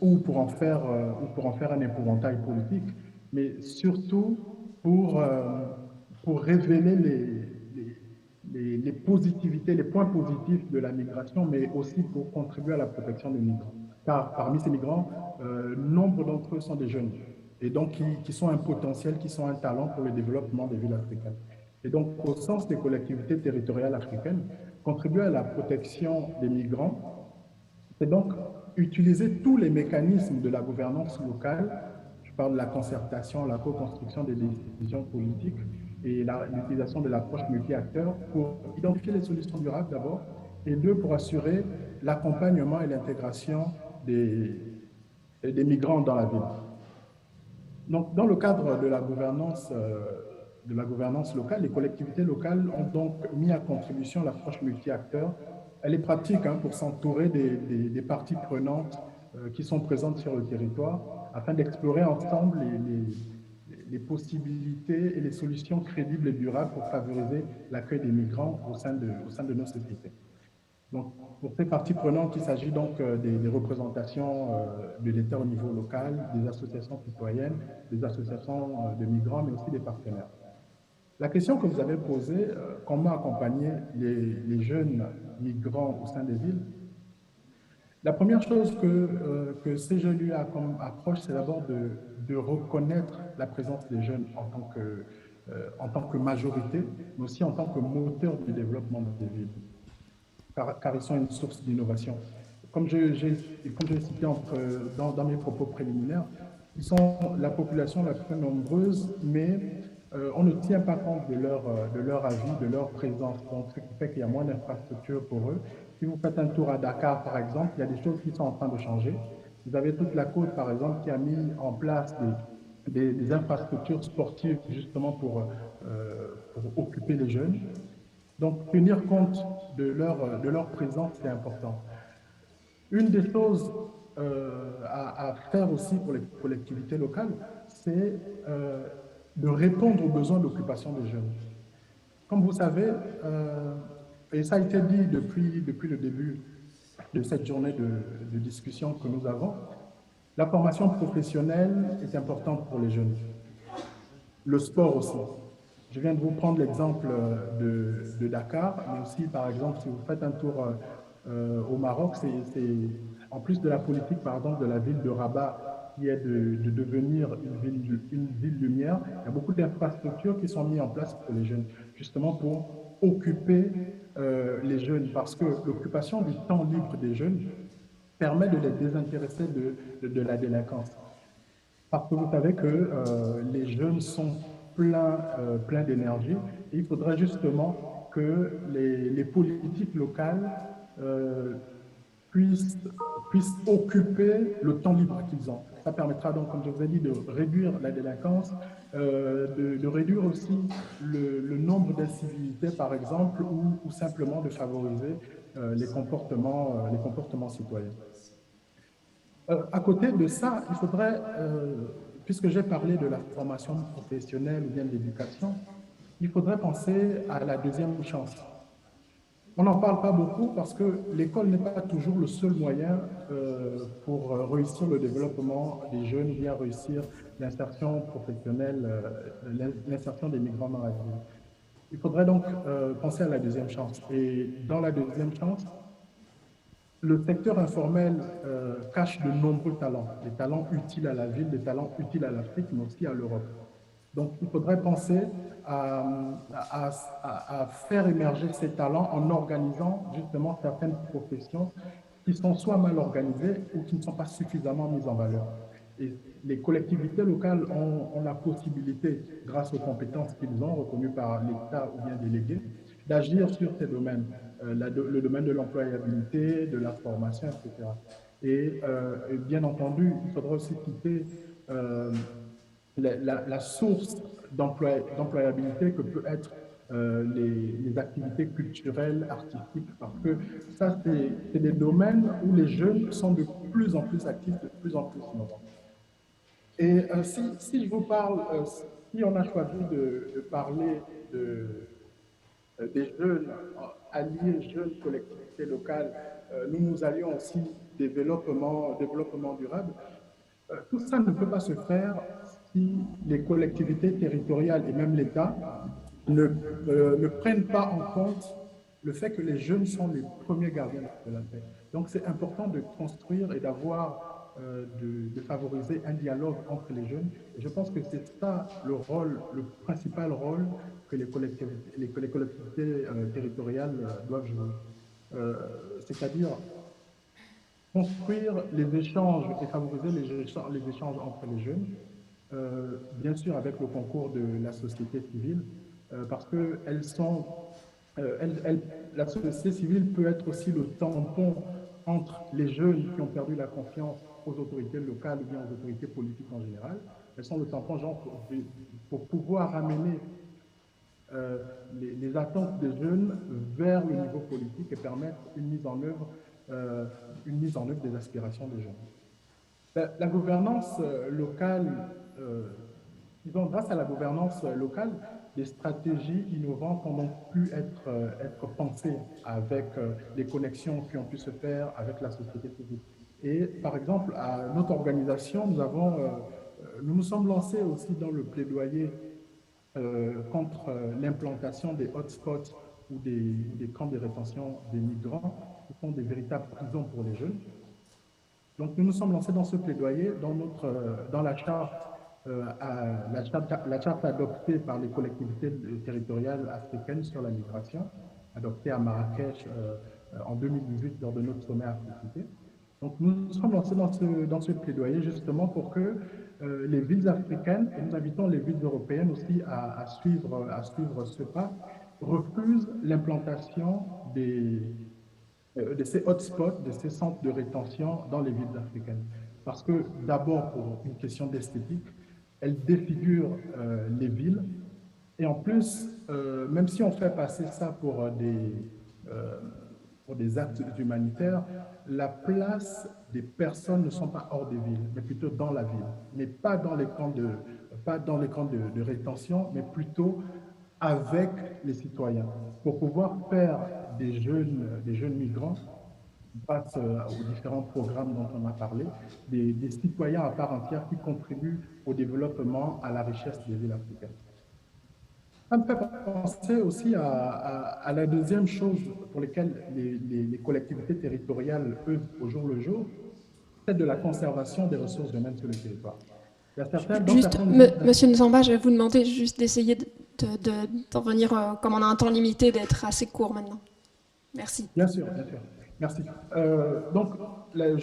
ou pour en faire un épouvantail politique, mais surtout pour révéler les positivités, les points positifs de la migration, mais aussi pour contribuer à la protection des migrants. Car parmi ces migrants, nombre d'entre eux sont des jeunes, et donc qui sont un potentiel, qui sont un talent pour le développement des villes africaines. Et donc, au sens des collectivités territoriales africaines, contribuer à la protection des migrants, c'est donc utiliser tous les mécanismes de la gouvernance locale. Je parle de la concertation, la co-construction des décisions politiques et l'utilisation de l'approche multi-acteurs pour identifier les solutions durables d'abord, et deux, pour assurer l'accompagnement et l'intégration des migrants dans la ville. Donc, dans le cadre de la gouvernance de la gouvernance locale. Les collectivités locales ont donc mis à contribution l'approche multi-acteurs. Elle est pratique pour s'entourer des parties prenantes qui sont présentes sur le territoire afin d'explorer ensemble les possibilités et les solutions crédibles et durables pour favoriser l'accueil des migrants au sein de nos sociétés. Donc, pour ces parties prenantes, il s'agit donc des représentations de l'État au niveau local, des associations citoyennes, des associations de migrants, mais aussi des partenaires. La question que vous avez posée, comment accompagner les jeunes migrants au sein des villes? La première chose que ces jeunes ont comme approche, c'est d'abord de reconnaître la présence des jeunes en tant que majorité, mais aussi en tant que moteur du développement des villes, car ils sont une source d'innovation. Comme je l'ai cité dans mes propos préliminaires, ils sont la population la plus nombreuse, mais on ne tient pas compte de leur avis, de leur présence. Donc, ce qui fait qu'il y a moins d'infrastructures pour eux. Si vous faites un tour à Dakar, par exemple, il y a des choses qui sont en train de changer. Vous avez toute la côte, par exemple, qui a mis en place des infrastructures sportives justement pour occuper les jeunes. Donc, tenir compte de leur présence, c'est important. Une des choses à faire aussi pour les collectivités locales, c'est de répondre aux besoins d'occupation des jeunes. Comme vous savez, et ça a été dit depuis le début de cette journée de discussion que nous avons, la formation professionnelle est importante pour les jeunes. Le sport aussi. Je viens de vous prendre l'exemple de Dakar, mais aussi, par exemple, si vous faites un tour au Maroc, c'est en plus de la politique, par exemple, de la ville de Rabat, qui est de devenir une ville lumière, il y a beaucoup d'infrastructures qui sont mises en place pour les jeunes, justement pour occuper les jeunes, parce que l'occupation du temps libre des jeunes permet de les désintéresser de la délinquance. Parce que vous savez que les jeunes sont pleins d'énergie. Et il faudrait justement que les politiques locales puissent occuper le temps libre qu'ils ont. Ça permettra donc, comme je vous ai dit, de réduire la délinquance, de réduire aussi le nombre d'incivilités, par exemple, ou simplement de favoriser les comportements citoyens. À côté de ça, il faudrait, puisque j'ai parlé de la formation professionnelle ou bien de l'éducation, il faudrait penser à la deuxième chance. On n'en parle pas beaucoup parce que l'école n'est pas toujours le seul moyen pour réussir le développement des jeunes, bien réussir l'insertion professionnelle, l'insertion des migrants dans la ville. Il faudrait donc penser à la deuxième chance. Et dans la deuxième chance, le secteur informel cache de nombreux talents, des talents utiles à la ville, des talents utiles à l'Afrique, mais aussi à l'Europe. Donc, il faudrait penser à faire émerger ces talents en organisant justement certaines professions qui sont soit mal organisées ou qui ne sont pas suffisamment mises en valeur. Et les collectivités locales ont la possibilité, grâce aux compétences qu'ils ont reconnues par l'État ou bien déléguées, d'agir sur ces domaines, le domaine de l'employabilité, de la formation, etc. Et bien entendu, il faudra aussi citer la source d'employabilité que peut être les activités culturelles, artistiques, parce que ça, c'est des domaines où les jeunes sont de plus en plus actifs, de plus en plus innovants. Et si je vous parle, si on a choisi de parler des jeunes, alliés jeunes collectivités locales, nous allions aussi développement durable. Tout ça ne peut pas se faire si les collectivités territoriales et même l'État ne prennent pas en compte le fait que les jeunes sont les premiers gardiens de la paix. Donc c'est important de construire et d'avoir, de favoriser un dialogue entre les jeunes. Et je pense que c'est ça le principal rôle que les collectivités territoriales doivent jouer. C'est-à-dire construire les échanges et favoriser les échanges entre les jeunes, bien sûr avec le concours de la société civile, parce que la société civile peut être aussi le tampon entre les jeunes qui ont perdu la confiance aux autorités locales ou bien aux autorités politiques en général. Elles sont le tampon pour pouvoir amener les attentes des jeunes vers le niveau politique et permettre une mise en œuvre des aspirations des jeunes. La gouvernance locale, disons, grâce à la gouvernance locale, des stratégies innovantes ont donc pu être pensées avec les connexions qui ont pu se faire avec la société civile. Et par exemple, à notre organisation, nous nous sommes lancés aussi dans le plaidoyer contre l'implantation des hotspots ou des camps de rétention des migrants, qui sont des véritables prisons pour les jeunes. Donc nous nous sommes lancés dans ce plaidoyer dans la charte adoptée par les collectivités territoriales africaines sur la migration, adoptée à Marrakech en 2018 lors de notre sommet africain. Donc nous nous sommes lancés dans ce plaidoyer justement pour que les villes africaines, et nous invitons les villes européennes aussi à suivre ce pas, refusent l'implantation de ces hotspots, de ces centres de rétention dans les villes africaines. Parce que d'abord, pour une question d'esthétique, elles défigurent les villes. Et en plus, même si on fait passer ça pour des actes humanitaires, la place des personnes ne sont pas hors des villes, mais plutôt dans la ville. Mais pas dans les camps de rétention, mais plutôt avec les citoyens, pour pouvoir faire des jeunes migrants, grâce aux différents programmes dont on a parlé, des citoyens à part entière qui contribuent au développement, à la richesse des villes africaines. Ça me fait penser aussi à la deuxième chose pour laquelle les collectivités territoriales œuvrent au jour le jour, c'est de la conservation des ressources humaines sur le territoire. Il y a Monsieur Nzamba, je vais vous demander juste d'essayer d'en venir, comme on a un temps limité, d'être assez court maintenant. Merci. Bien sûr, bien sûr. Merci. Donc, là,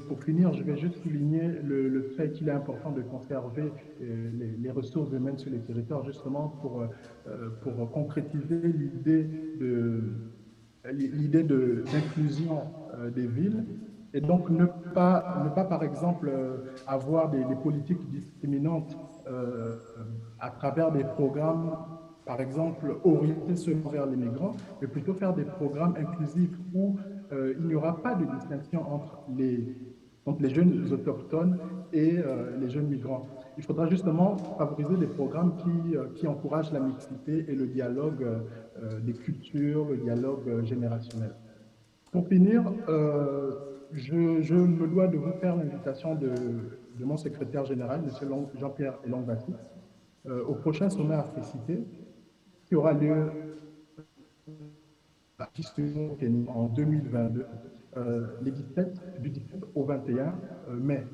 pour finir, je vais juste souligner le fait qu'il est important de conserver les ressources humaines sur les territoires, justement pour concrétiser l'idée d'inclusion des villes. Et donc, ne pas par exemple, avoir des politiques discriminantes à travers des programmes, par exemple, orientés seulement vers les migrants, mais plutôt faire des programmes inclusifs où il n'y aura pas de distinction entre les jeunes autochtones et les jeunes migrants. Il faudra justement favoriser des programmes qui encouragent la mixité et le dialogue des cultures, le dialogue générationnel. Pour finir, je me dois de vous faire l'invitation de mon secrétaire général, M. Jean-Pierre Elongbati, au prochain sommet Africité, qui aura lieu en 2022, du 17 au 21 mai.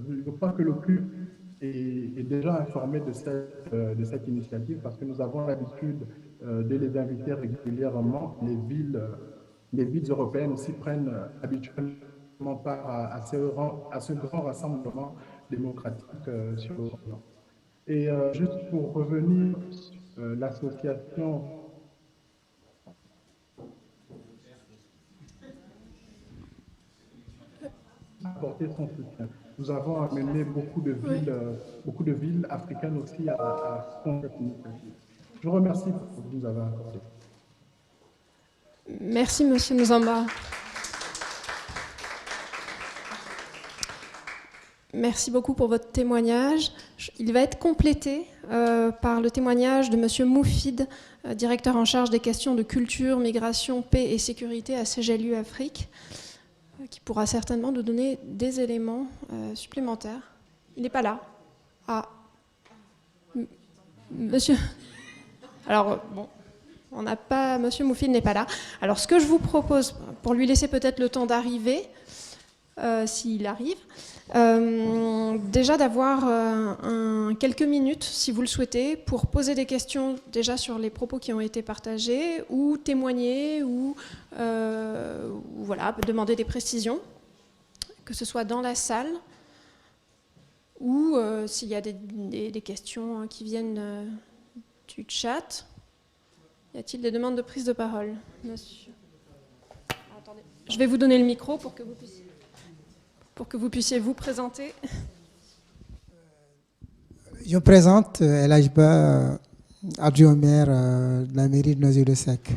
Je crois que le CUF est déjà informé de cette initiative parce que nous avons l'habitude de les inviter régulièrement. Les villes européennes aussi prennent habituellement part à ce grand rassemblement démocratique sur le continent. Et juste pour revenir, l'association a apporté son soutien. Nous avons amené beaucoup de villes africaines aussi à prendre cette initiative. Je vous remercie pour ce que vous nous avez accordé. Merci, Monsieur Nzamba. Merci beaucoup pour votre témoignage. Il va être complété par le témoignage de Monsieur Moufid, directeur en charge des questions de culture, migration, paix et sécurité à CGLU Afrique, qui pourra certainement nous donner des éléments supplémentaires. Il n'est pas là. Ah, Monsieur. Alors, bon, on n'a pas. Monsieur Moufid n'est pas là. Alors, ce que je vous propose, pour lui laisser peut-être le temps d'arriver, s'il arrive, déjà d'avoir quelques minutes, si vous le souhaitez, pour poser des questions déjà sur les propos qui ont été partagés, ou témoigner, ou voilà, demander des précisions, que ce soit dans la salle, ou s'il y a des questions qui viennent du chat. Y a-t-il des demandes de prise de parole, monsieur? Attendez, je vais vous donner le micro pour que vous puissiez vous présenter. Je me présente El Ajba adjoint au maire de la mairie de Noisy-le-Sec.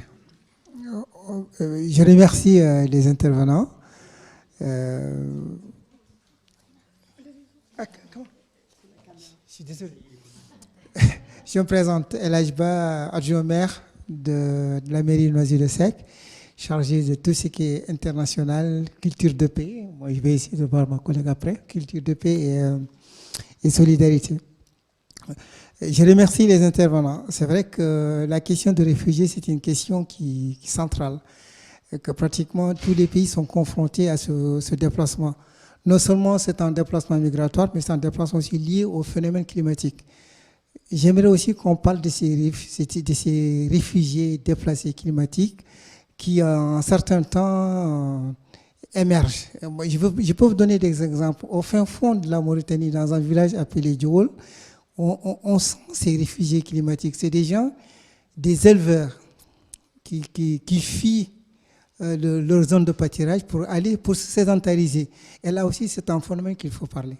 Je remercie les intervenants. Comment? Je suis désolé. Je me présente, El Ajba, adjoint au maire de la mairie de Noisy-le-Sec, chargé de tout ce qui est international, culture de paix. Moi, je vais essayer de voir ma collègue après, culture de paix et solidarité. Je remercie les intervenants. C'est vrai que la question des réfugiés, c'est une question qui est centrale, et que pratiquement tous les pays sont confrontés à ce déplacement. Non seulement c'est un déplacement migratoire, mais c'est un déplacement aussi lié au phénomène climatique. J'aimerais aussi qu'on parle de ces réfugiés déplacés climatiques qui, en un certain temps, émergent. Je peux vous donner des exemples. Au fin fond de la Mauritanie, dans un village appelé Djoul, on sent ces réfugiés climatiques. C'est des gens, des éleveurs qui fuient leur zone de pâturage pour se sédentariser. Et là aussi, c'est un phénomène qu'il faut parler.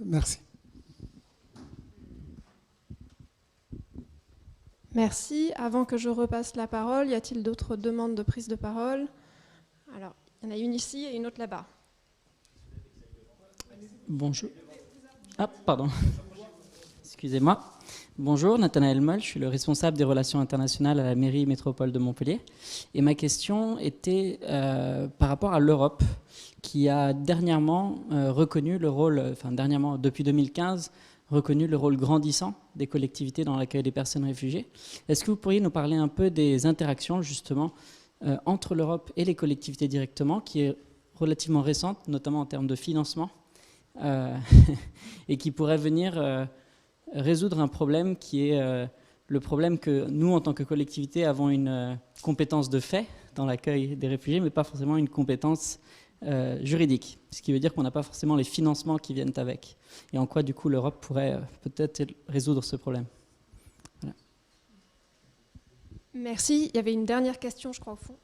Merci. Merci. Avant que je repasse la parole, y a-t-il d'autres demandes de prise de parole? Alors, il y en a une ici et une autre là-bas. Bonjour. Ah, pardon. Excusez-moi. Bonjour, Nathanaël Moll, je suis le responsable des relations internationales à la mairie métropole de Montpellier. Et ma question était par rapport à l'Europe, qui a dernièrement reconnu le rôle, enfin dernièrement, depuis 2015, reconnu le rôle grandissant des collectivités dans l'accueil des personnes réfugiées. Est-ce que vous pourriez nous parler un peu des interactions, justement, entre l'Europe et les collectivités directement, qui est relativement récente, notamment en termes de financement, et qui pourrait venir résoudre un problème qui est le problème que nous, en tant que collectivité, avons une compétence de fait dans l'accueil des réfugiés, mais pas forcément une compétence juridique. Ce qui veut dire qu'on n'a pas forcément les financements qui viennent avec. Et en quoi, du coup, l'Europe pourrait peut-être résoudre ce problème. Voilà. Merci. Il y avait une dernière question, je crois, au fond.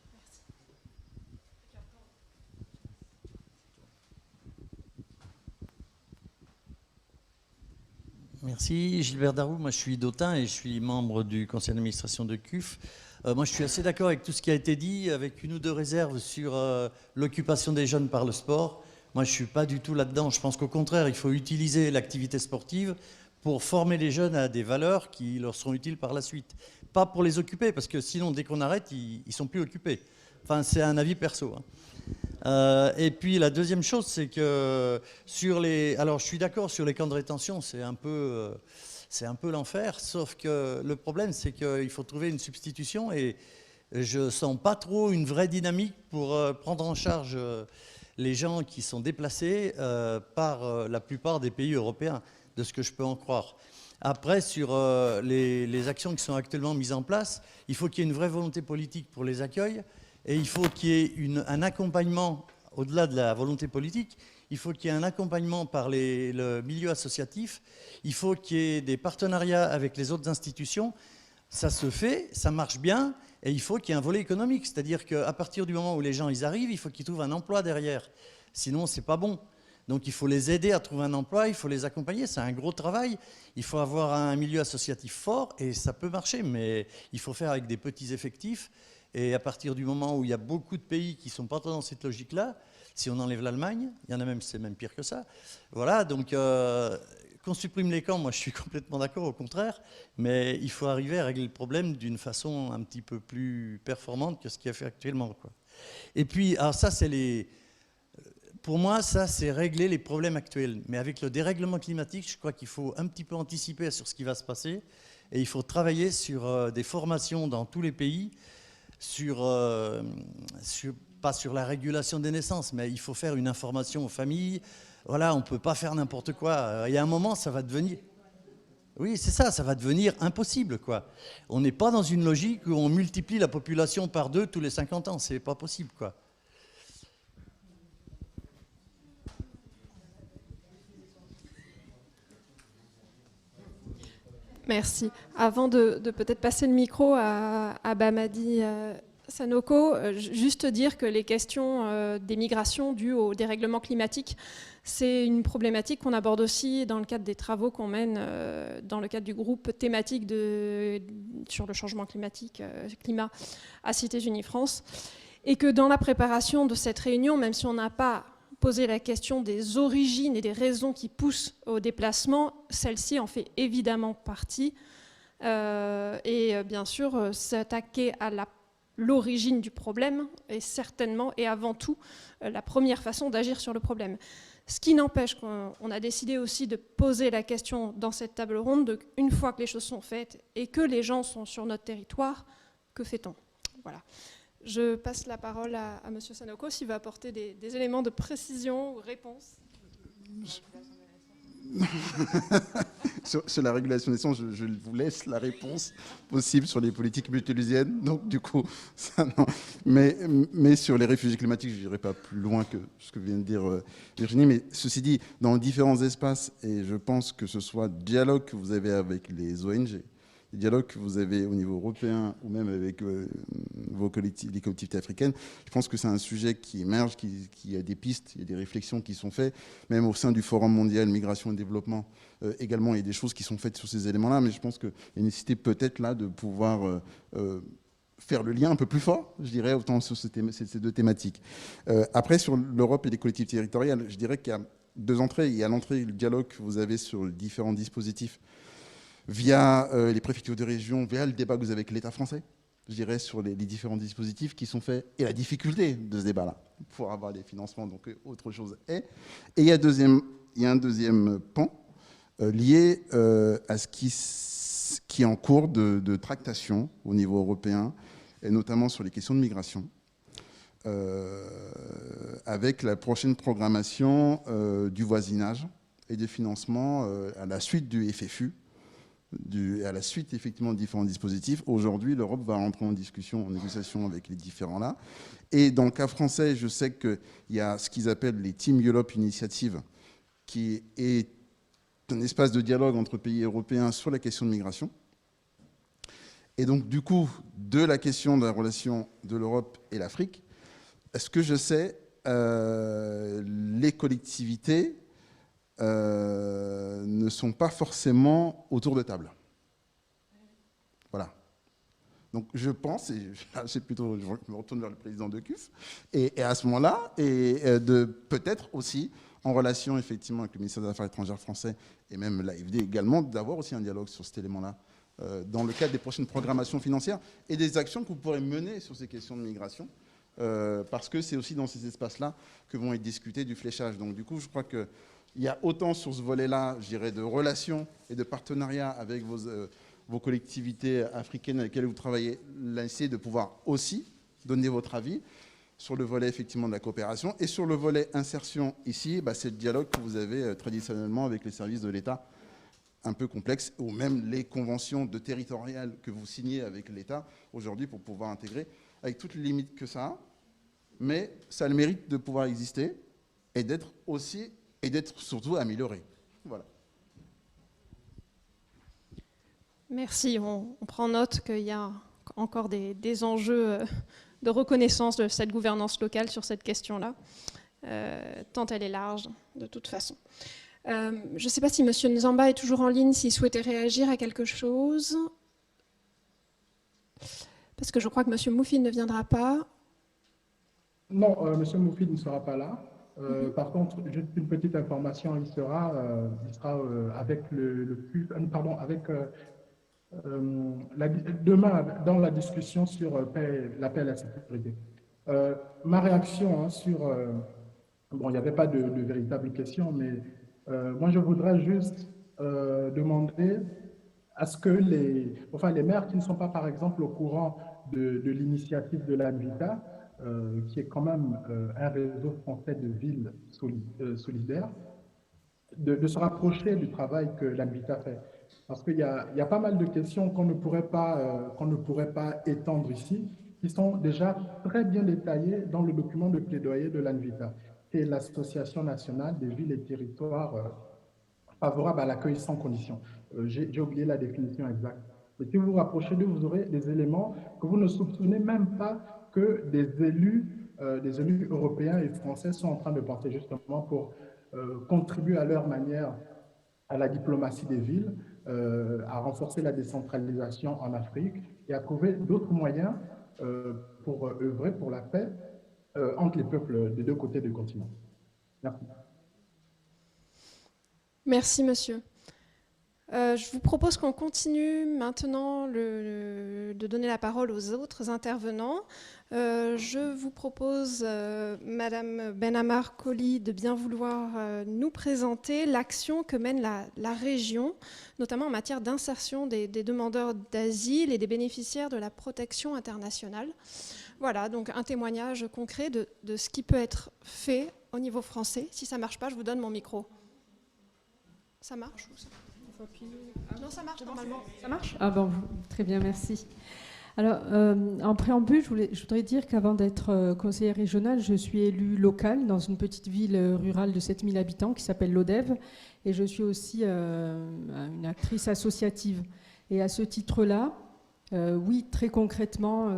Merci. Gilbert Darroux, moi je suis d'Autun et je suis membre du conseil d'administration de CUF. Moi je suis assez d'accord avec tout ce qui a été dit, avec une ou deux réserves sur l'occupation des jeunes par le sport. Moi je ne suis pas du tout là-dedans. Je pense qu'au contraire, il faut utiliser l'activité sportive pour former les jeunes à des valeurs qui leur seront utiles par la suite. Pas pour les occuper, parce que sinon dès qu'on arrête, ils ne sont plus occupés. Enfin, c'est un avis perso. Et puis la deuxième chose, c'est que alors je suis d'accord sur les camps de rétention, c'est un peu l'enfer, sauf que le problème, c'est qu'il faut trouver une substitution et je sens pas trop une vraie dynamique pour prendre en charge les gens qui sont déplacés par la plupart des pays européens, de ce que je peux en croire. Après, sur les actions qui sont actuellement mises en place, il faut qu'il y ait une vraie volonté politique pour les accueils. Et il faut qu'il y ait un accompagnement, au-delà de la volonté politique, il faut qu'il y ait un accompagnement par le milieu associatif, il faut qu'il y ait des partenariats avec les autres institutions. Ça se fait, ça marche bien, et il faut qu'il y ait un volet économique. C'est-à-dire qu'à partir du moment où les gens ils arrivent, il faut qu'ils trouvent un emploi derrière. Sinon, c'est pas bon. Donc il faut les aider à trouver un emploi, il faut les accompagner. C'est un gros travail. Il faut avoir un milieu associatif fort, et ça peut marcher, mais il faut faire avec des petits effectifs. Et à partir du moment où il y a beaucoup de pays qui ne sont pas dans cette logique-là, si on enlève l'Allemagne, il y en a même, c'est même pire que ça. Voilà, donc qu'on supprime les camps, moi je suis complètement d'accord, au contraire, mais il faut arriver à régler le problème d'une façon un petit peu plus performante que ce qui est fait actuellement, quoi. Et puis, alors ça, pour moi, ça, c'est régler les problèmes actuels. Mais avec le dérèglement climatique, je crois qu'il faut un petit peu anticiper sur ce qui va se passer, et il faut travailler sur des formations dans tous les pays, pas sur la régulation des naissances, mais il faut faire une information aux familles. Voilà, on ne peut pas faire n'importe quoi. Il y a un moment, ça va devenir... Oui, c'est ça, ça va devenir impossible, quoi. On n'est pas dans une logique où on multiplie la population par 2 tous les 50 ans. C'est pas possible, quoi. Merci. Avant de peut-être passer le micro à Bamadi Sanoko, juste dire que les questions des migrations dues au dérèglement climatique, c'est une problématique qu'on aborde aussi dans le cadre des travaux qu'on mène dans le cadre du groupe thématique sur le changement climatique, climat à Cités Unies France. Et que dans la préparation de cette réunion, même si on n'a pas posé la question des origines et des raisons qui poussent au déplacement, celle-ci en fait évidemment partie. Et bien sûr, s'attaquer à l'origine du problème est certainement et avant tout la première façon d'agir sur le problème. Ce qui n'empêche qu'on a décidé aussi de poser la question dans cette table ronde, une fois que les choses sont faites et que les gens sont sur notre territoire, que fait-on? Voilà. Je passe la parole à M. Sanoko s'il va apporter des éléments de précision ou réponse. Sur la régulation des sens, je vous laisse la réponse possible sur les politiques multilusiennes. Donc, du coup, ça, non. Mais sur les réfugiés climatiques, je n'irai pas plus loin que ce que vient de dire Virginie. Mais ceci dit, dans différents espaces, et je pense que ce soit le dialogue que vous avez avec les ONG, les dialogues que vous avez au niveau européen ou même avec les collectivités africaines, je pense que c'est un sujet qui émerge, qui y a des pistes, il y a des réflexions qui sont faites, même au sein du Forum mondial Migration et Développement, également il y a des choses qui sont faites sur ces éléments-là, mais je pense qu'il y a une nécessité peut-être là de pouvoir faire le lien un peu plus fort, je dirais, autant sur ces deux thématiques. Après, sur l'Europe et les collectivités territoriales, je dirais qu'il y a deux entrées. Il y a l'entrée, le dialogue que vous avez sur les différents dispositifs via les préfectures de région, via le débat que vous avez avec l'État français, je dirais, sur les différents dispositifs qui sont faits, et la difficulté de ce débat-là, pour avoir des financements, donc autre chose est. Et il y a un deuxième pan lié à ce qui est en cours de tractation au niveau européen, et notamment sur les questions de migration, avec la prochaine programmation du voisinage et des financements à la suite du FFU, à la suite effectivement de différents dispositifs. Aujourd'hui, l'Europe va rentrer en discussion, en négociation avec les différents là. Et dans le cas français, je sais qu'il y a ce qu'ils appellent les Team Europe Initiative, qui est un espace de dialogue entre pays européens sur la question de migration. Et donc, du coup, de la question de la relation de l'Europe et l'Afrique, est-ce que je sais, les collectivités ne sont pas forcément autour de table. Voilà. Donc je pense, et là, je me retourne vers le président de CUF, et à ce moment-là, et de peut-être aussi, en relation effectivement avec le ministère des Affaires étrangères français, et même l'AFD également, d'avoir aussi un dialogue sur cet élément-là, dans le cadre des prochaines programmations financières, et des actions que vous pourrez mener sur ces questions de migration, parce que c'est aussi dans ces espaces-là que vont être discutés du fléchage. Donc du coup, je crois que il y a autant sur ce volet-là, je dirais, de relations et de partenariats avec vos collectivités africaines avec lesquelles vous travaillez, essayer de pouvoir aussi donner votre avis sur le volet effectivement de la coopération. Et sur le volet insertion ici, c'est le dialogue que vous avez traditionnellement avec les services de l'État, un peu complexe, ou même les conventions de territoriales que vous signez avec l'État aujourd'hui pour pouvoir intégrer, avec toutes les limites que ça a. Mais ça a le mérite de pouvoir exister et d'être aussi... et d'être surtout amélioré. Voilà. Merci. On prend note qu'il y a encore des enjeux de reconnaissance de cette gouvernance locale sur cette question-là, tant elle est large, de toute façon. Je ne sais pas si M. Nzamba est toujours en ligne, s'il souhaitait réagir à quelque chose. Parce que je crois que M. Moufid ne viendra pas. Non, M. Moufid ne sera pas là. Par contre, juste une petite information, il sera avec demain dans la discussion sur la paix et la sécurité. Ma réaction sur... bon, il n'y avait pas de véritable question, mais moi je voudrais juste demander à ce que les maires qui ne sont pas, par exemple, au courant de l'initiative de l'Habitat, qui est quand même un réseau français de villes solidaires, de se rapprocher du travail que l'Habitat fait. Parce qu'il y a pas mal de questions qu'on ne pourrait pas étendre ici, qui sont déjà très bien détaillées dans le document de plaidoyer de l'Habitat, qui est l'Association nationale des villes et territoires favorables à l'accueil sans condition. J'ai oublié la définition exacte. Et si vous vous rapprochez d'eux, vous aurez des éléments que vous ne soupçonnez même pas que des élus européens et français sont en train de porter justement pour contribuer à leur manière à la diplomatie des villes, à renforcer la décentralisation en Afrique et à trouver d'autres moyens pour œuvrer pour la paix entre les peuples des deux côtés du continent. Merci. Merci, monsieur. Je vous propose qu'on continue maintenant de donner la parole aux autres intervenants. Je vous propose, Madame Benamar Koli, de bien vouloir nous présenter l'action que mène la région, notamment en matière d'insertion des demandeurs d'asile et des bénéficiaires de la protection internationale. Voilà, donc un témoignage concret de ce qui peut être fait au niveau français. Si ça ne marche pas, je vous donne mon micro. Ça marche ou ça... Non, ça marche normalement. Ça marche ? Ah bon, très bien, merci. Alors, en préambule, je voudrais dire qu'avant d'être conseillère régionale, je suis élue locale dans une petite ville rurale de 7000 habitants qui s'appelle Lodève, et je suis aussi une actrice associative. Et à ce titre-là, oui, très concrètement,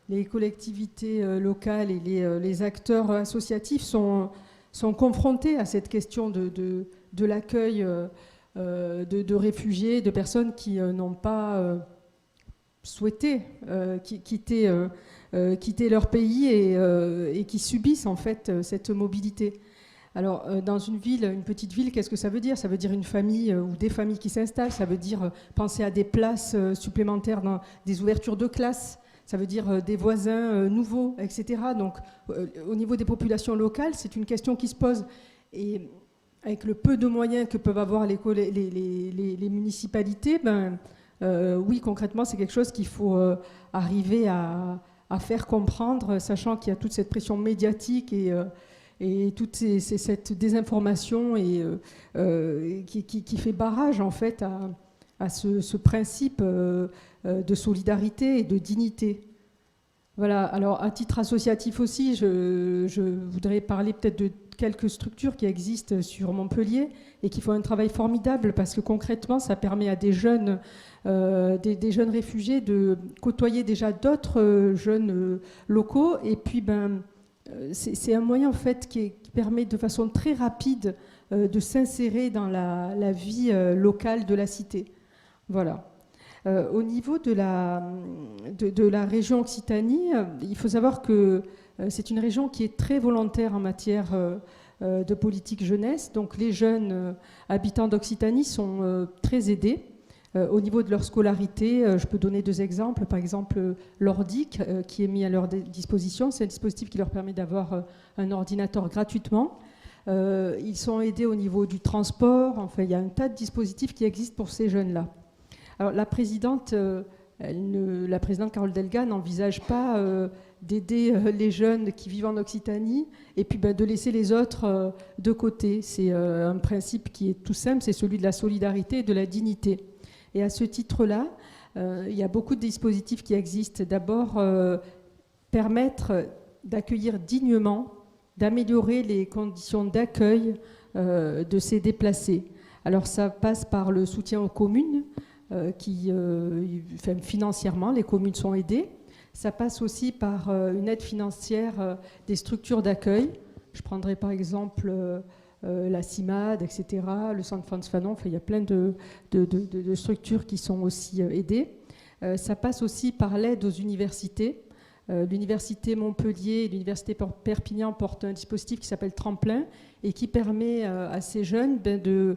les collectivités locales et les acteurs associatifs sont confrontés à cette question de l'accueil de réfugiés, de personnes qui n'ont pas souhaité quitter leur pays et qui subissent en fait cette mobilité. Alors dans une petite ville, qu'est-ce que ça veut dire ? Ça veut dire une famille ou des familles qui s'installent, ça veut dire penser à des places supplémentaires dans des ouvertures de classes, ça veut dire des voisins nouveaux, etc. Donc au niveau des populations locales, c'est une question qui se pose. Et avec le peu de moyens que peuvent avoir les municipalités, oui, concrètement, c'est quelque chose qu'il faut arriver à faire comprendre, sachant qu'il y a toute cette pression médiatique et toute cette désinformation qui fait barrage, en fait, à ce principe de solidarité et de dignité. Voilà. Alors, à titre associatif aussi, je voudrais parler peut-être de quelques structures qui existent sur Montpellier et qui font un travail formidable parce que concrètement, ça permet à des jeunes réfugiés de côtoyer déjà d'autres jeunes locaux. Et puis, c'est un moyen en fait qui permet de façon très rapide de s'insérer dans la vie locale de la cité. Voilà. Au niveau de la région Occitanie, il faut savoir que c'est une région qui est très volontaire en matière de politique jeunesse. Donc les jeunes habitants d'Occitanie sont très aidés au niveau de leur scolarité. Je peux donner 2 exemples. Par exemple, l'Ordic qui est mis à leur disposition. C'est un dispositif qui leur permet d'avoir un ordinateur gratuitement. Ils sont aidés au niveau du transport. Enfin, il y a un tas de dispositifs qui existent pour ces jeunes-là. Alors la présidente Carole Delga n'envisage pas d'aider les jeunes qui vivent en Occitanie et puis de laisser les autres de côté. C'est un principe qui est tout simple, c'est celui de la solidarité et de la dignité. Et à ce titre-là, il y a beaucoup de dispositifs qui existent. D'abord, permettre d'accueillir dignement, d'améliorer les conditions d'accueil de ces déplacés. Alors ça passe par le soutien aux communes, financièrement, les communes sont aidées. Ça passe aussi par une aide financière des structures d'accueil. Je prendrai par exemple la CIMAD, etc., le Centre Frantz Fanon. Enfin, il y a plein de structures qui sont aussi aidées. Ça passe aussi par l'aide aux universités. L'université Montpellier et l'université Perpignan portent un dispositif qui s'appelle Tremplin et qui permet à ces jeunes de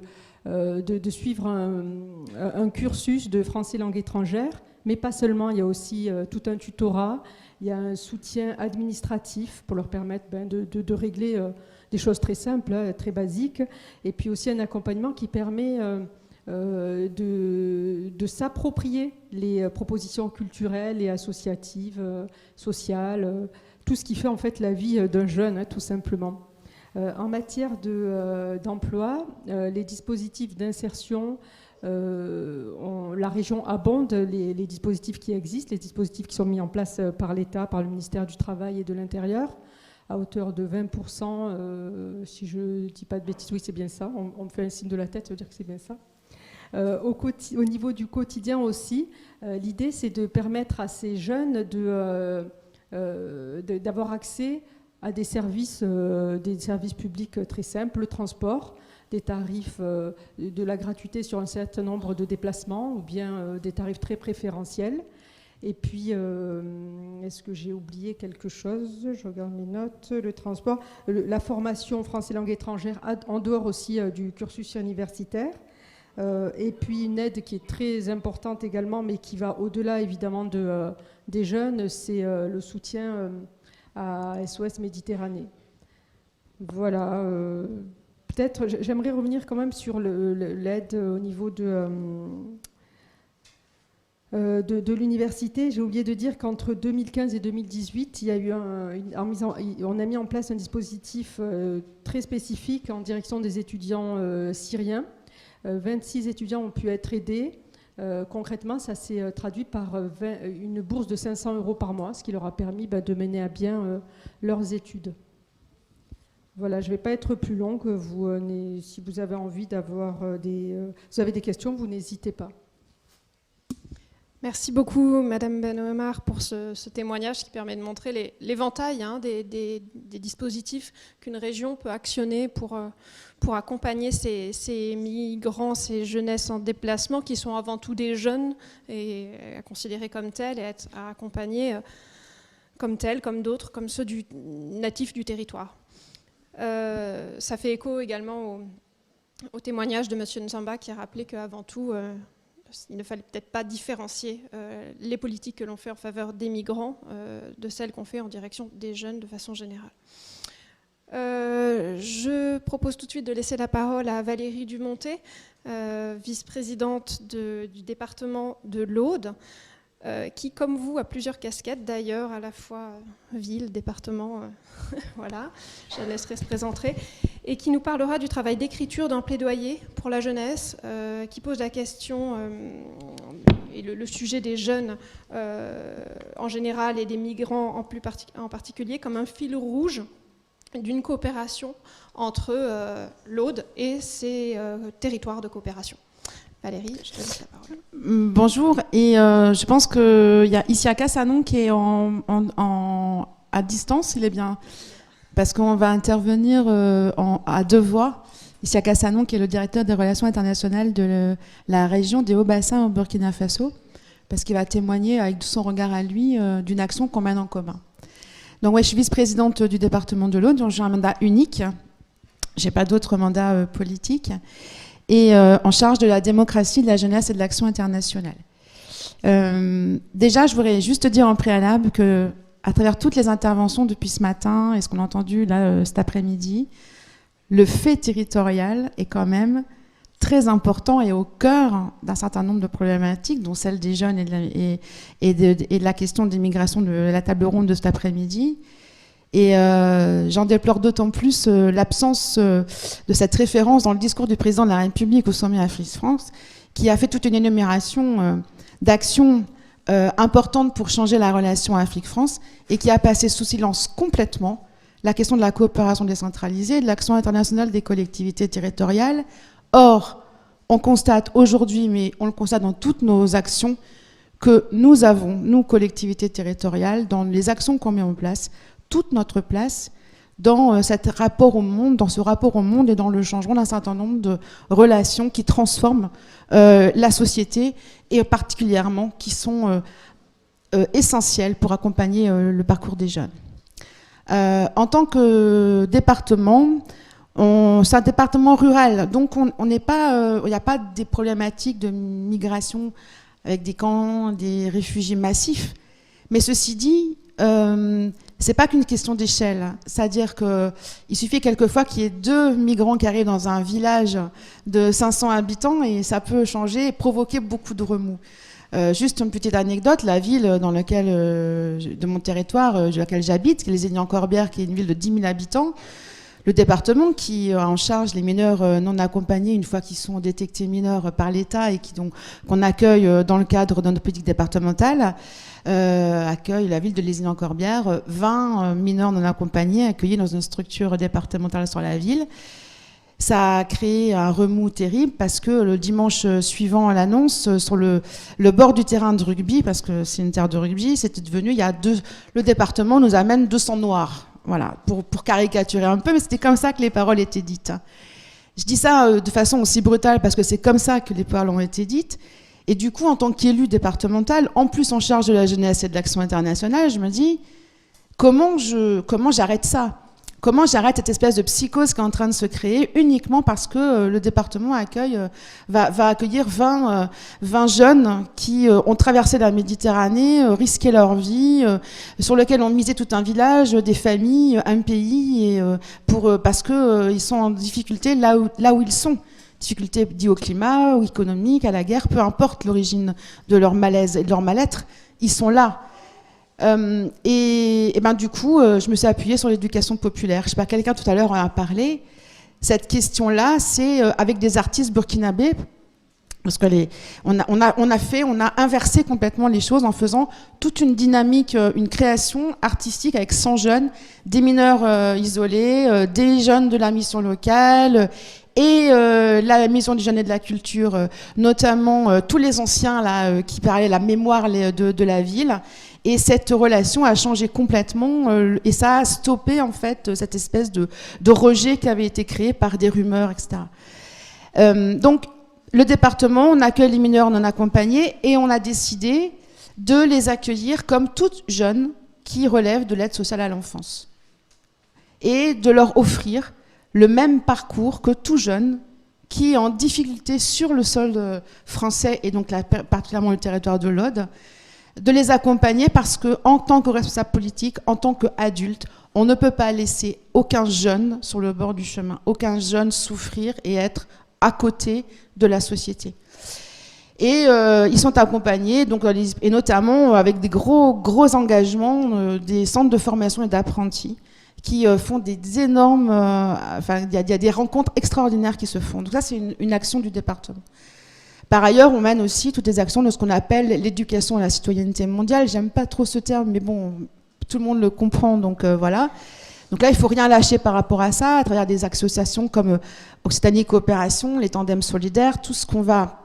suivre un cursus de français langue étrangère, mais pas seulement, il y a aussi tout un tutorat, il y a un soutien administratif pour leur permettre de régler des choses très simples, très basiques, et puis aussi un accompagnement qui permet de s'approprier les propositions culturelles et associatives, sociales, tout ce qui fait en fait la vie d'un jeune, tout simplement. En matière d'emploi, les dispositifs d'insertion, la région abonde les dispositifs qui existent, les dispositifs qui sont mis en place par l'État, par le ministère du Travail et de l'Intérieur, à hauteur de 20%, si je ne dis pas de bêtises, oui c'est bien ça, on me fait un signe de la tête, ça veut dire que c'est bien ça. Au niveau du quotidien aussi, l'idée c'est de permettre à ces jeunes d'avoir accès à des services publics très simples, le transport, des tarifs de la gratuité sur un certain nombre de déplacements ou bien des tarifs très préférentiels. Et puis, est-ce que j'ai oublié quelque chose? Je regarde mes notes. Le transport, la formation français langue étrangère en dehors aussi du cursus universitaire. Et puis une aide qui est très importante également, mais qui va au-delà évidemment des jeunes, c'est le soutien à SOS Méditerranée. Voilà. Peut-être, j'aimerais revenir quand même sur l'aide au niveau de l'université. J'ai oublié de dire qu'entre 2015 et 2018, il y a eu on a mis en place un dispositif très spécifique en direction des étudiants syriens. 26 étudiants ont pu être aidés. Concrètement, ça s'est traduit par une bourse de 500 € par mois, ce qui leur a permis de mener à bien leurs études. Voilà, je ne vais pas être plus longue. Si vous avez envie d'avoir vous avez des questions, vous n'hésitez pas. Merci beaucoup, Madame Ben-Omar, pour ce témoignage qui permet de montrer l'éventail des dispositifs qu'une région peut actionner pour accompagner ces migrants, ces jeunesses en déplacement, qui sont avant tout des jeunes et à considérer comme tels et à accompagner comme tels, comme d'autres, comme ceux natifs du territoire. Ça fait écho également au témoignage de M. Nzamba qui a rappelé qu'avant tout, il ne fallait peut-être pas différencier les politiques que l'on fait en faveur des migrants de celles qu'on fait en direction des jeunes de façon générale. Je propose tout de suite de laisser la parole à Valérie Dumontet, vice-présidente du département de l'Aude, qui, comme vous, a plusieurs casquettes d'ailleurs, à la fois ville, département, voilà, je la laisserai se présenter, et qui nous parlera du travail d'écriture d'un plaidoyer pour la jeunesse, qui pose la question et le sujet des jeunes en général et des migrants en particulier comme un fil rouge d'une coopération entre l'Aude et ses territoires de coopération. Valérie, je te laisse la parole. Bonjour, et je pense qu'il y a Isiaka Sanon qui est à distance, il est bien, parce qu'on va intervenir à deux voix. Isiaka Sanon qui est le directeur des relations internationales de la région des Hauts-Bassins au Burkina Faso, parce qu'il va témoigner avec tout son regard à lui d'une action qu'on mène en commun. Donc ouais, je suis vice-présidente du département de l'Aude, donc j'ai un mandat unique, j'ai pas d'autres mandats politiques, et en charge de la démocratie, de la jeunesse et de l'action internationale. Déjà, je voudrais juste dire en préalable que, à travers toutes les interventions depuis ce matin et ce qu'on a entendu là cet après-midi, le fait territorial est quand même très important et au cœur d'un certain nombre de problématiques, dont celle des jeunes et de la question des migrations de la table ronde de cet après-midi. Et j'en déplore d'autant plus l'absence de cette référence dans le discours du président de la République au sommet Afrique-France, qui a fait toute une énumération d'actions importantes pour changer la relation Afrique-France et qui a passé sous silence complètement la question de la coopération décentralisée et de l'action internationale des collectivités territoriales. Or, on constate aujourd'hui, mais on le constate dans toutes nos actions, que nous avons, nous, collectivités territoriales, dans les actions qu'on met en place, toute notre place dans ce rapport au monde et dans le changement d'un certain nombre de relations qui transforment la société et particulièrement qui sont essentielles pour accompagner le parcours des jeunes. En tant que département, c'est un département rural, donc on n'est pas, il n'y a pas des problématiques de migration avec des camps, des réfugiés massifs, mais ceci dit, c'est pas qu'une question d'échelle, c'est-à-dire qu'il suffit quelquefois qu'il y ait 2 migrants qui arrivent dans un village de 500 habitants et ça peut changer et provoquer beaucoup de remous. Juste une petite anecdote, la ville dans laquelle, de mon territoire, de laquelle j'habite, qui est les Aignan-Corbières, qui est une ville de 10 000 habitants, le département qui a en charge les mineurs non accompagnés une fois qu'ils sont détectés mineurs par l'État et qu'on accueille dans le cadre de notre politique départementale, accueille la ville de Les Aignan-Corbières, 20 mineurs non accompagnés accueillis dans une structure départementale sur la ville. Ça a créé un remous terrible parce que le dimanche suivant à l'annonce, sur le bord du terrain de rugby, parce que c'est une terre de rugby, c'était devenu, le département nous amène 200 noirs. Voilà, pour caricaturer un peu, mais c'était comme ça que les paroles étaient dites. Je dis ça de façon aussi brutale parce que c'est comme ça que les paroles ont été dites. Et du coup, en tant qu'élu départemental, en plus en charge de la jeunesse et de l'action internationale, je me dis, comment j'arrête ça ? Comment j'arrête cette espèce de psychose qui est en train de se créer uniquement parce que le département va accueillir 20 jeunes qui ont traversé la Méditerranée, risqué leur vie, sur lesquels ont misé tout un village, des familles, un pays, parce qu'ils sont en difficulté là où ils sont. Difficultés liées au climat, ou économiques, à la guerre, peu importe l'origine de leur malaise et de leur mal-être, ils sont là. Et ben du coup, je me suis appuyée sur l'éducation populaire. Je sais pas, quelqu'un tout à l'heure en a parlé. Cette question-là, c'est avec des artistes burkinabés, parce que on a inversé complètement les choses en faisant toute une dynamique, une création artistique avec 100 jeunes, des mineurs isolés, des jeunes de la mission locale. Et la maison des jeunes et de la culture, notamment tous les anciens là, qui parlaient la mémoire de la ville. Et cette relation a changé complètement et ça a stoppé en fait cette espèce de rejet qui avait été créé par des rumeurs, etc. Donc le département, on accueille les mineurs non accompagnés et on a décidé de les accueillir comme toutes jeunes qui relèvent de l'aide sociale à l'enfance et de leur offrir le même parcours que tout jeune qui est en difficulté sur le sol français et donc particulièrement le territoire de l'Aude, de les accompagner parce qu'en tant que responsable politique, en tant qu'adulte, on ne peut pas laisser aucun jeune sur le bord du chemin, aucun jeune souffrir et être à côté de la société. Et ils sont accompagnés, donc, et notamment avec des gros engagements des centres de formation et d'apprentis qui font des énormes... il y a des rencontres extraordinaires qui se font. Donc ça, c'est une action du département. Par ailleurs, on mène aussi toutes les actions de ce qu'on appelle l'éducation à la citoyenneté mondiale. J'aime pas trop ce terme, mais bon, tout le monde le comprend, donc voilà. Donc là, il faut rien lâcher par rapport à ça, à travers des associations comme Occitanie Coopération, les tandems solidaires, tout ce qu'on va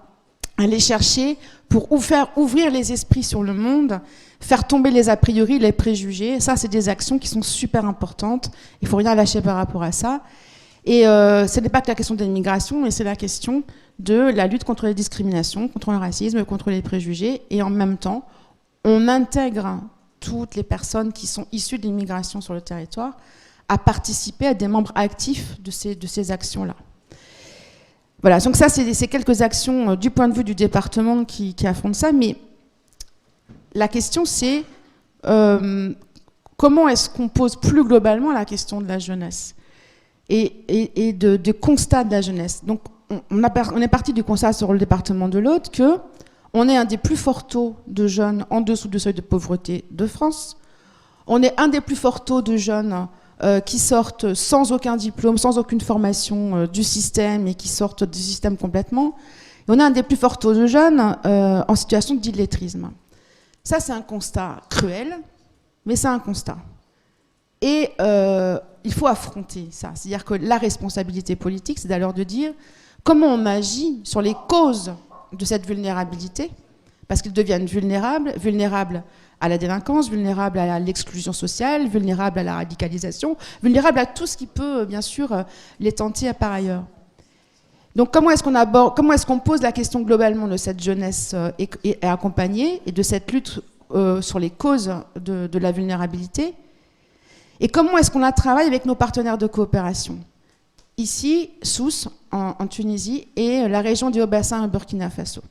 aller chercher pour faire ouvrir les esprits sur le monde, faire tomber les a priori, les préjugés. Ça, c'est des actions qui sont super importantes. Il faut rien lâcher par rapport à ça. Et ce n'est pas que la question de l'immigration, mais c'est la question de la lutte contre les discriminations, contre le racisme, contre les préjugés. Et en même temps, on intègre toutes les personnes qui sont issues de l'immigration sur le territoire à participer à des membres actifs de ces actions-là. Voilà, donc ça, c'est quelques actions du point de vue du département qui affrontent ça. Mais la question, c'est comment est-ce qu'on pose plus globalement la question de la jeunesse et de constat de la jeunesse. Donc, on est parti du constat sur le département de l'Aude qu'on est un des plus forts taux de jeunes en dessous du seuil de pauvreté de France. On est un des plus forts taux de jeunes qui sortent sans aucun diplôme, sans aucune formation du système et qui sortent du système complètement. Et on est un des plus forts taux de jeunes en situation d'illettrisme. Ça, c'est un constat cruel, mais c'est un constat. Et il faut affronter ça. C'est-à-dire que la responsabilité politique, c'est alors de dire comment on agit sur les causes de cette vulnérabilité, parce qu'ils deviennent vulnérables à la délinquance, vulnérables à l'exclusion sociale, vulnérables à la radicalisation, vulnérables à tout ce qui peut, bien sûr, les tenter par ailleurs. Donc comment est-ce qu'on pose la question globalement de cette jeunesse et accompagnée et de cette lutte sur les causes de la vulnérabilité? Et comment est-ce qu'on la travaille avec nos partenaires de coopération? Ici, Sousse, en Tunisie, et la région du Haut-Bassin au Burkina Faso.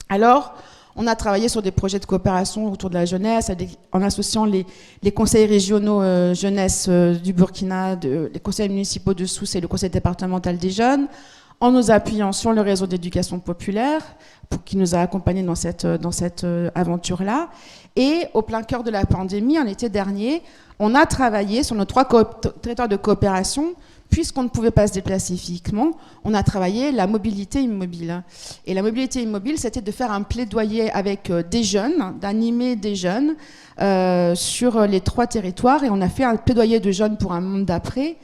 Alors, on a travaillé sur des projets de coopération autour de la jeunesse, en associant les conseils régionaux jeunesse du Burkina, les conseils municipaux de Sousse et le conseil départemental des jeunes, en nous appuyant sur le réseau d'éducation populaire, qui nous a accompagnés dans cette aventure-là. Et au plein cœur de la pandémie, en été dernier, on a travaillé sur nos 3 territoires de coopération, puisqu'on ne pouvait pas se déplacer physiquement, on a travaillé la mobilité immobile. Et la mobilité immobile, c'était de faire un plaidoyer avec des jeunes, d'animer des jeunes sur les 3 territoires. Et on a fait un plaidoyer de jeunes pour un monde d'après,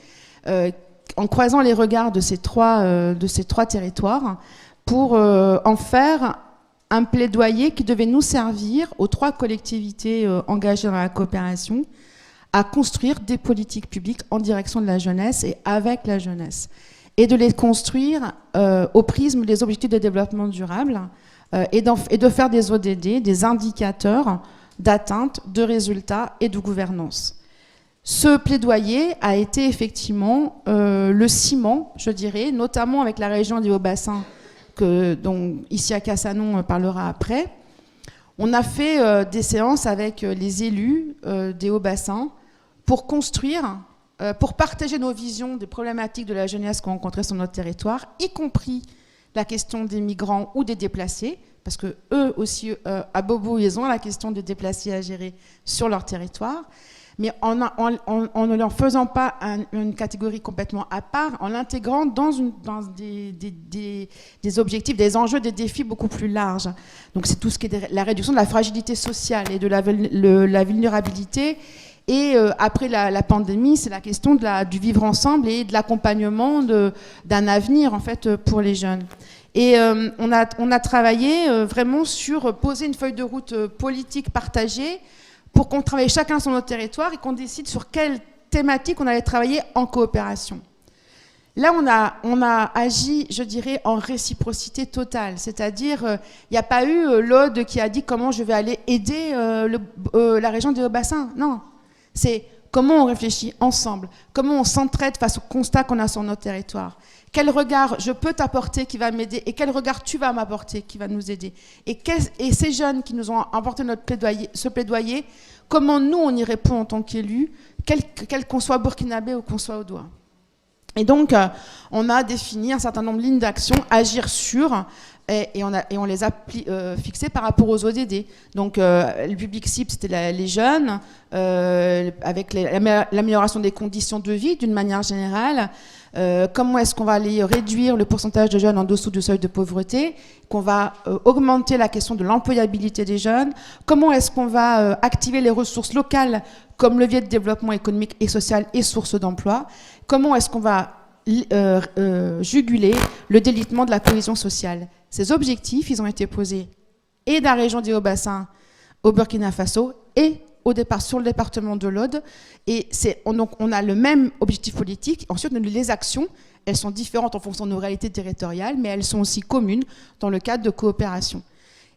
en croisant les regards de ces trois territoires, pour en faire un plaidoyer qui devait nous servir aux 3 collectivités engagées dans la coopération à construire des politiques publiques en direction de la jeunesse et avec la jeunesse, et de les construire au prisme des objectifs de développement durable et de faire des ODD, des indicateurs d'atteinte, de résultats et de gouvernance. Ce plaidoyer a été effectivement le ciment, je dirais, notamment avec la région des Hauts-Bassins, dont Issia Cassanon parlera après. On a fait des séances avec les élus des Hauts-Bassins pour construire, pour partager nos visions des problématiques de la jeunesse qu'on rencontrait sur notre territoire, y compris la question des migrants ou des déplacés, parce que eux aussi, à Bobo, ils ont la question des déplacés à gérer sur leur territoire, mais en ne leur faisant pas une catégorie complètement à part, en l'intégrant dans des objectifs, des enjeux, des défis beaucoup plus larges. Donc c'est tout ce qui est la réduction de la fragilité sociale et de la vulnérabilité. Et après la pandémie, c'est la question du vivre ensemble et de l'accompagnement d'un avenir en fait pour les jeunes. Et on a travaillé vraiment sur poser une feuille de route politique partagée pour qu'on travaille chacun sur notre territoire et qu'on décide sur quelle thématique on allait travailler en coopération. Là, on a agi, je dirais, en réciprocité totale. C'est-à-dire, il n'y a pas eu l'Aude qui a dit comment je vais aller aider la région des Hauts-Bassins. Non, c'est comment on réfléchit ensemble, comment on s'entraide face au constat qu'on a sur notre territoire. Quel regard je peux t'apporter qui va m'aider et quel regard tu vas m'apporter qui va nous aider. Et ces jeunes qui nous ont apporté ce plaidoyer, comment nous on y répond en tant qu'élus, quel qu'on soit burkinabé ou qu'on soit au doigt. Et donc, on a défini un certain nombre de lignes d'action, agir sur, et on les a fixées par rapport aux ODD. Donc, le public cible, c'était les jeunes, avec l'amélioration des conditions de vie d'une manière générale. Comment est-ce qu'on va aller réduire le pourcentage de jeunes en dessous du seuil de pauvreté, qu'on va augmenter la question de l'employabilité des jeunes, comment est-ce qu'on va activer les ressources locales comme levier de développement économique et social et source d'emploi, comment est-ce qu'on va juguler le délitement de la cohésion sociale. Ces objectifs, ils ont été posés et dans la région des Hauts-Bassins au Burkina Faso et sur le département de l'Aude, et on a le même objectif politique. Ensuite, les actions, elles sont différentes en fonction de nos réalités territoriales, mais elles sont aussi communes dans le cadre de coopération.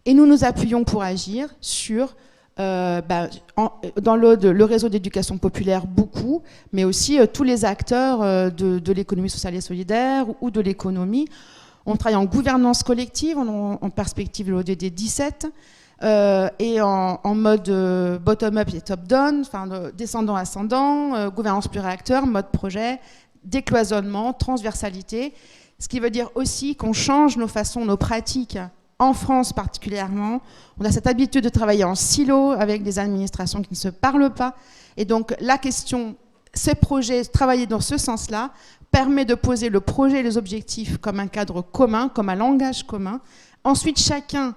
Et nous nous appuyons pour agir sur, dans l'Aude, le réseau d'éducation populaire, beaucoup, mais aussi tous les acteurs de l'économie sociale et solidaire ou de l'économie. On travaille en gouvernance collective, en perspective de l'ODD 17, et en mode bottom-up et top-down, enfin descendant-ascendant, gouvernance pluriacteur, mode projet, décloisonnement, transversalité, ce qui veut dire aussi qu'on change nos façons, nos pratiques, en France particulièrement. On a cette habitude de travailler en silo avec des administrations qui ne se parlent pas, et donc la question, ces projets, travailler dans ce sens-là, permet de poser le projet et les objectifs comme un cadre commun, comme un langage commun. Ensuite, chacun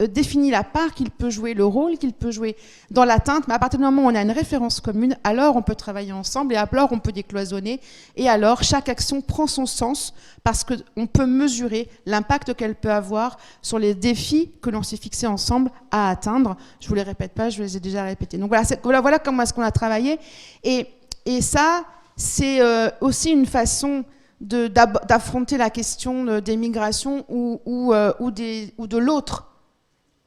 définit la part qu'il peut jouer, le rôle qu'il peut jouer dans l'atteinte, mais à partir du moment où on a une référence commune, alors on peut travailler ensemble et alors on peut décloisonner, et alors chaque action prend son sens parce qu'on peut mesurer l'impact qu'elle peut avoir sur les défis que l'on s'est fixés ensemble à atteindre. Je ne vous les répète pas, je les ai déjà répétés. Donc voilà comment est-ce qu'on a travaillé, et ça, c'est aussi une façon d'affronter la question des migrations ou de l'autre,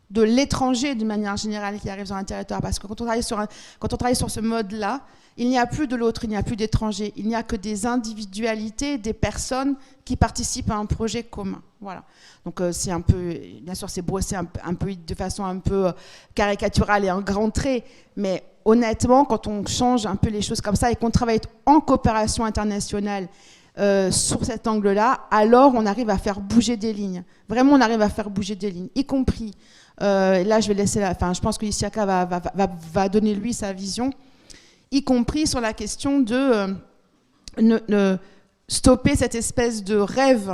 de l'étranger d'une manière générale qui arrive sur un territoire. Parce que quand on travaille sur ce mode-là, il n'y a plus de l'autre, il n'y a plus d'étrangers, il n'y a que des individualités, des personnes qui participent à un projet commun. Voilà. Donc c'est un peu, bien sûr c'est brossé un peu de façon un peu caricaturale et en grand trait, mais honnêtement, quand on change un peu les choses comme ça et qu'on travaille en coopération internationale sur cet angle-là, alors on arrive à faire bouger des lignes. Vraiment, on arrive à faire bouger des lignes, y compris... là, je vais laisser je pense que Isiaka va donner lui sa vision, y compris sur la question de stopper cette espèce de rêve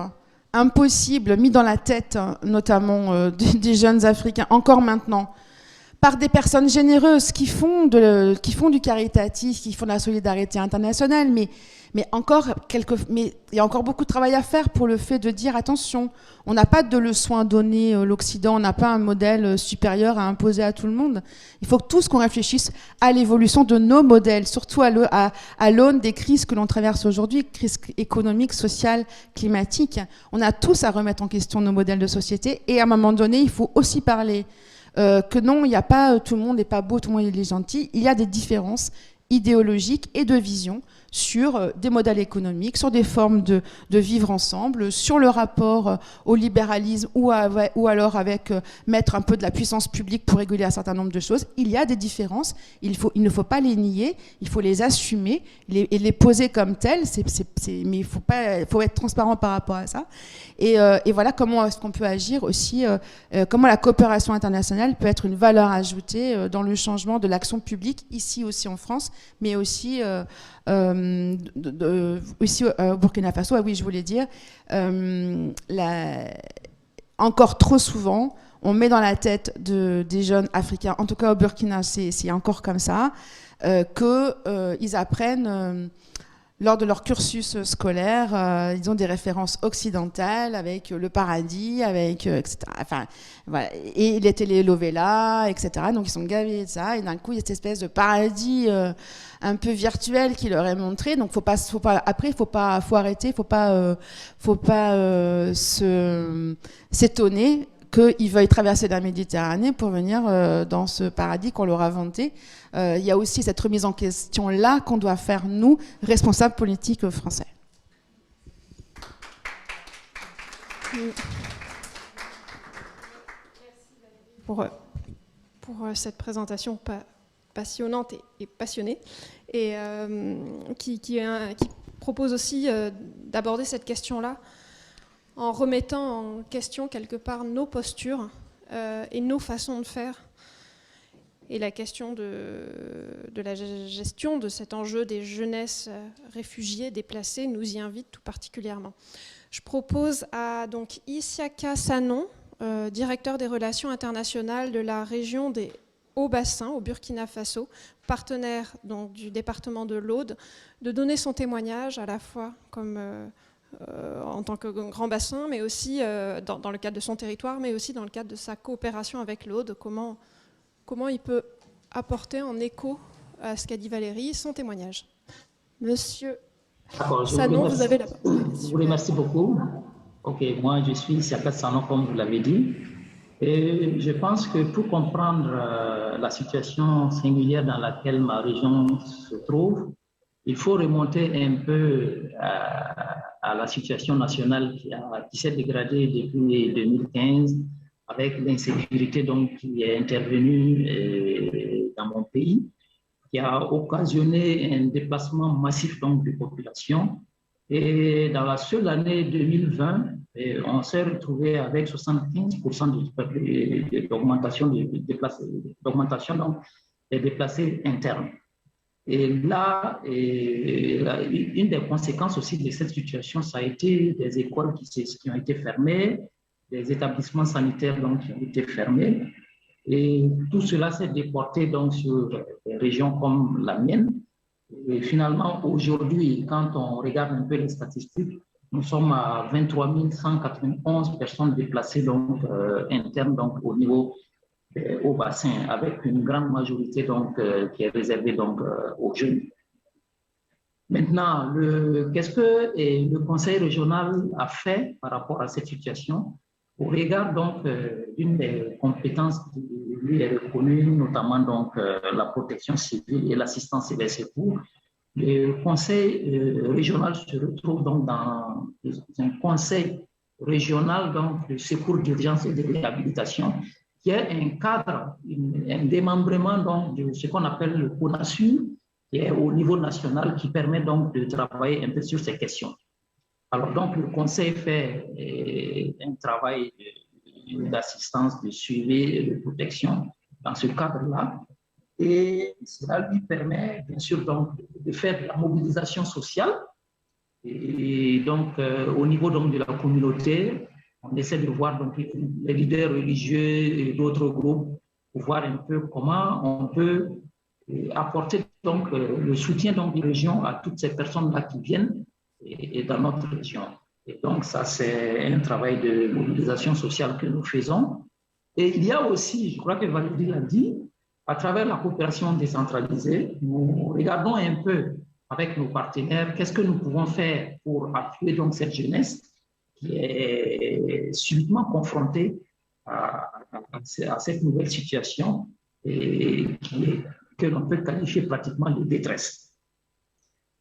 impossible mis dans la tête, notamment des jeunes Africains, encore maintenant, par des personnes généreuses qui font du caritatif, qui font de la solidarité internationale, mais il y a encore beaucoup de travail à faire pour le fait de dire attention, on n'a pas de leçons à donner l'Occident, on n'a pas un modèle supérieur à imposer à tout le monde. Il faut que tous qu'on réfléchisse à l'évolution de nos modèles, surtout à l'aune des crises que l'on traverse aujourd'hui, crises économiques, sociales, climatiques. On a tous à remettre en question nos modèles de société et à un moment donné, il faut aussi parler que non, il n'y a pas tout le monde n'est pas beau, tout le monde est gentil. Il y a des différences idéologiques et de vision sur des modèles économiques, sur des formes de vivre ensemble, sur le rapport au libéralisme ou alors avec mettre un peu de la puissance publique pour réguler un certain nombre de choses. Il y a des différences, il ne faut pas les nier, il faut les assumer et les poser comme telles, mais il faut être transparent par rapport à ça. Et voilà comment est-ce qu'on peut agir aussi, comment la coopération internationale peut être une valeur ajoutée dans le changement de l'action publique, ici aussi en France, mais aussi ici au Burkina Faso. Ah oui, je voulais dire, encore trop souvent, on met dans la tête des jeunes africains, en tout cas au Burkina, c'est encore comme ça, qu'ils apprennent... lors de leur cursus scolaire, ils ont des références occidentales avec le paradis, etc. Enfin, voilà. Et les télénovelas, etc. Donc, ils sont gavés de ça. Et d'un coup, il y a cette espèce de paradis un peu virtuel qui leur est montré. Donc, faut arrêter, faut pas s'étonner qu'ils veuillent traverser la Méditerranée pour venir dans ce paradis qu'on leur a vanté. Il y a aussi cette remise en question-là qu'on doit faire, nous, responsables politiques français. Pour cette présentation passionnante et passionnée, et qui propose aussi d'aborder cette question-là en remettant en question quelque part nos postures et nos façons de faire. Et la question de la gestion de cet enjeu des jeunesses réfugiées, déplacées, nous y invite tout particulièrement. Je propose à donc Isiaka Sanon, directeur des relations internationales de la région des Hauts-Bassins au Burkina Faso, partenaire donc, du département de l'Aude, de donner son témoignage à la fois comme... en tant que grand bassin, mais aussi dans le cadre de son territoire, mais aussi dans le cadre de sa coopération avec l'Aude, comment il peut apporter en écho à ce qu'a dit Valérie son témoignage. Monsieur Sanon, vous avez la parole. Je vous remercie beaucoup. Ok, moi je suis Isiaka Sanon, comme vous l'avez dit. Et je pense que pour comprendre la situation singulière dans laquelle ma région se trouve, il faut remonter un peu à la situation nationale qui s'est dégradée depuis 2015 avec l'insécurité donc, qui est intervenue dans mon pays, qui a occasionné un déplacement massif donc, de population. Et dans la seule année 2020, on s'est retrouvé avec 75% d'augmentation des déplacés internes. Et là, une des conséquences aussi de cette situation, ça a été des écoles qui ont été fermées, des établissements sanitaires donc, qui ont été fermés. Et tout cela s'est déporté donc, sur des régions comme la mienne. Et finalement, aujourd'hui, quand on regarde un peu les statistiques, nous sommes à 23 191 personnes déplacées donc, internes donc, au niveau au bassin, avec une grande majorité donc, qui est réservée donc, aux jeunes. Maintenant, qu'est-ce que le Conseil régional a fait par rapport à cette situation? Au regard donc d'une des compétences qui lui est reconnue, notamment donc, la protection civile et l'assistance et les secours, le Conseil régional se retrouve donc dans un conseil régional donc, de secours d'urgence et de réhabilitation qui est un cadre, un démembrement donc, de ce qu'on appelle le CONASUR, qui est au niveau national, qui permet donc de travailler un peu sur ces questions. Alors donc le Conseil fait un travail d'assistance, de suivi et de protection dans ce cadre-là. Et cela lui permet, bien sûr, donc, de faire de la mobilisation sociale. Et donc, au niveau donc, de la communauté, on essaie de voir donc, les leaders religieux et d'autres groupes pour voir un peu comment on peut apporter donc le soutien donc, des régions à toutes ces personnes-là qui viennent et dans notre région. Et donc, ça, c'est un travail de mobilisation sociale que nous faisons. Et il y a aussi, je crois que Valérie l'a dit, à travers la coopération décentralisée, nous regardons un peu avec nos partenaires qu'est-ce que nous pouvons faire pour appuyer donc cette jeunesse qui est subitement confrontée à cette nouvelle situation et que l'on peut qualifier pratiquement de détresse.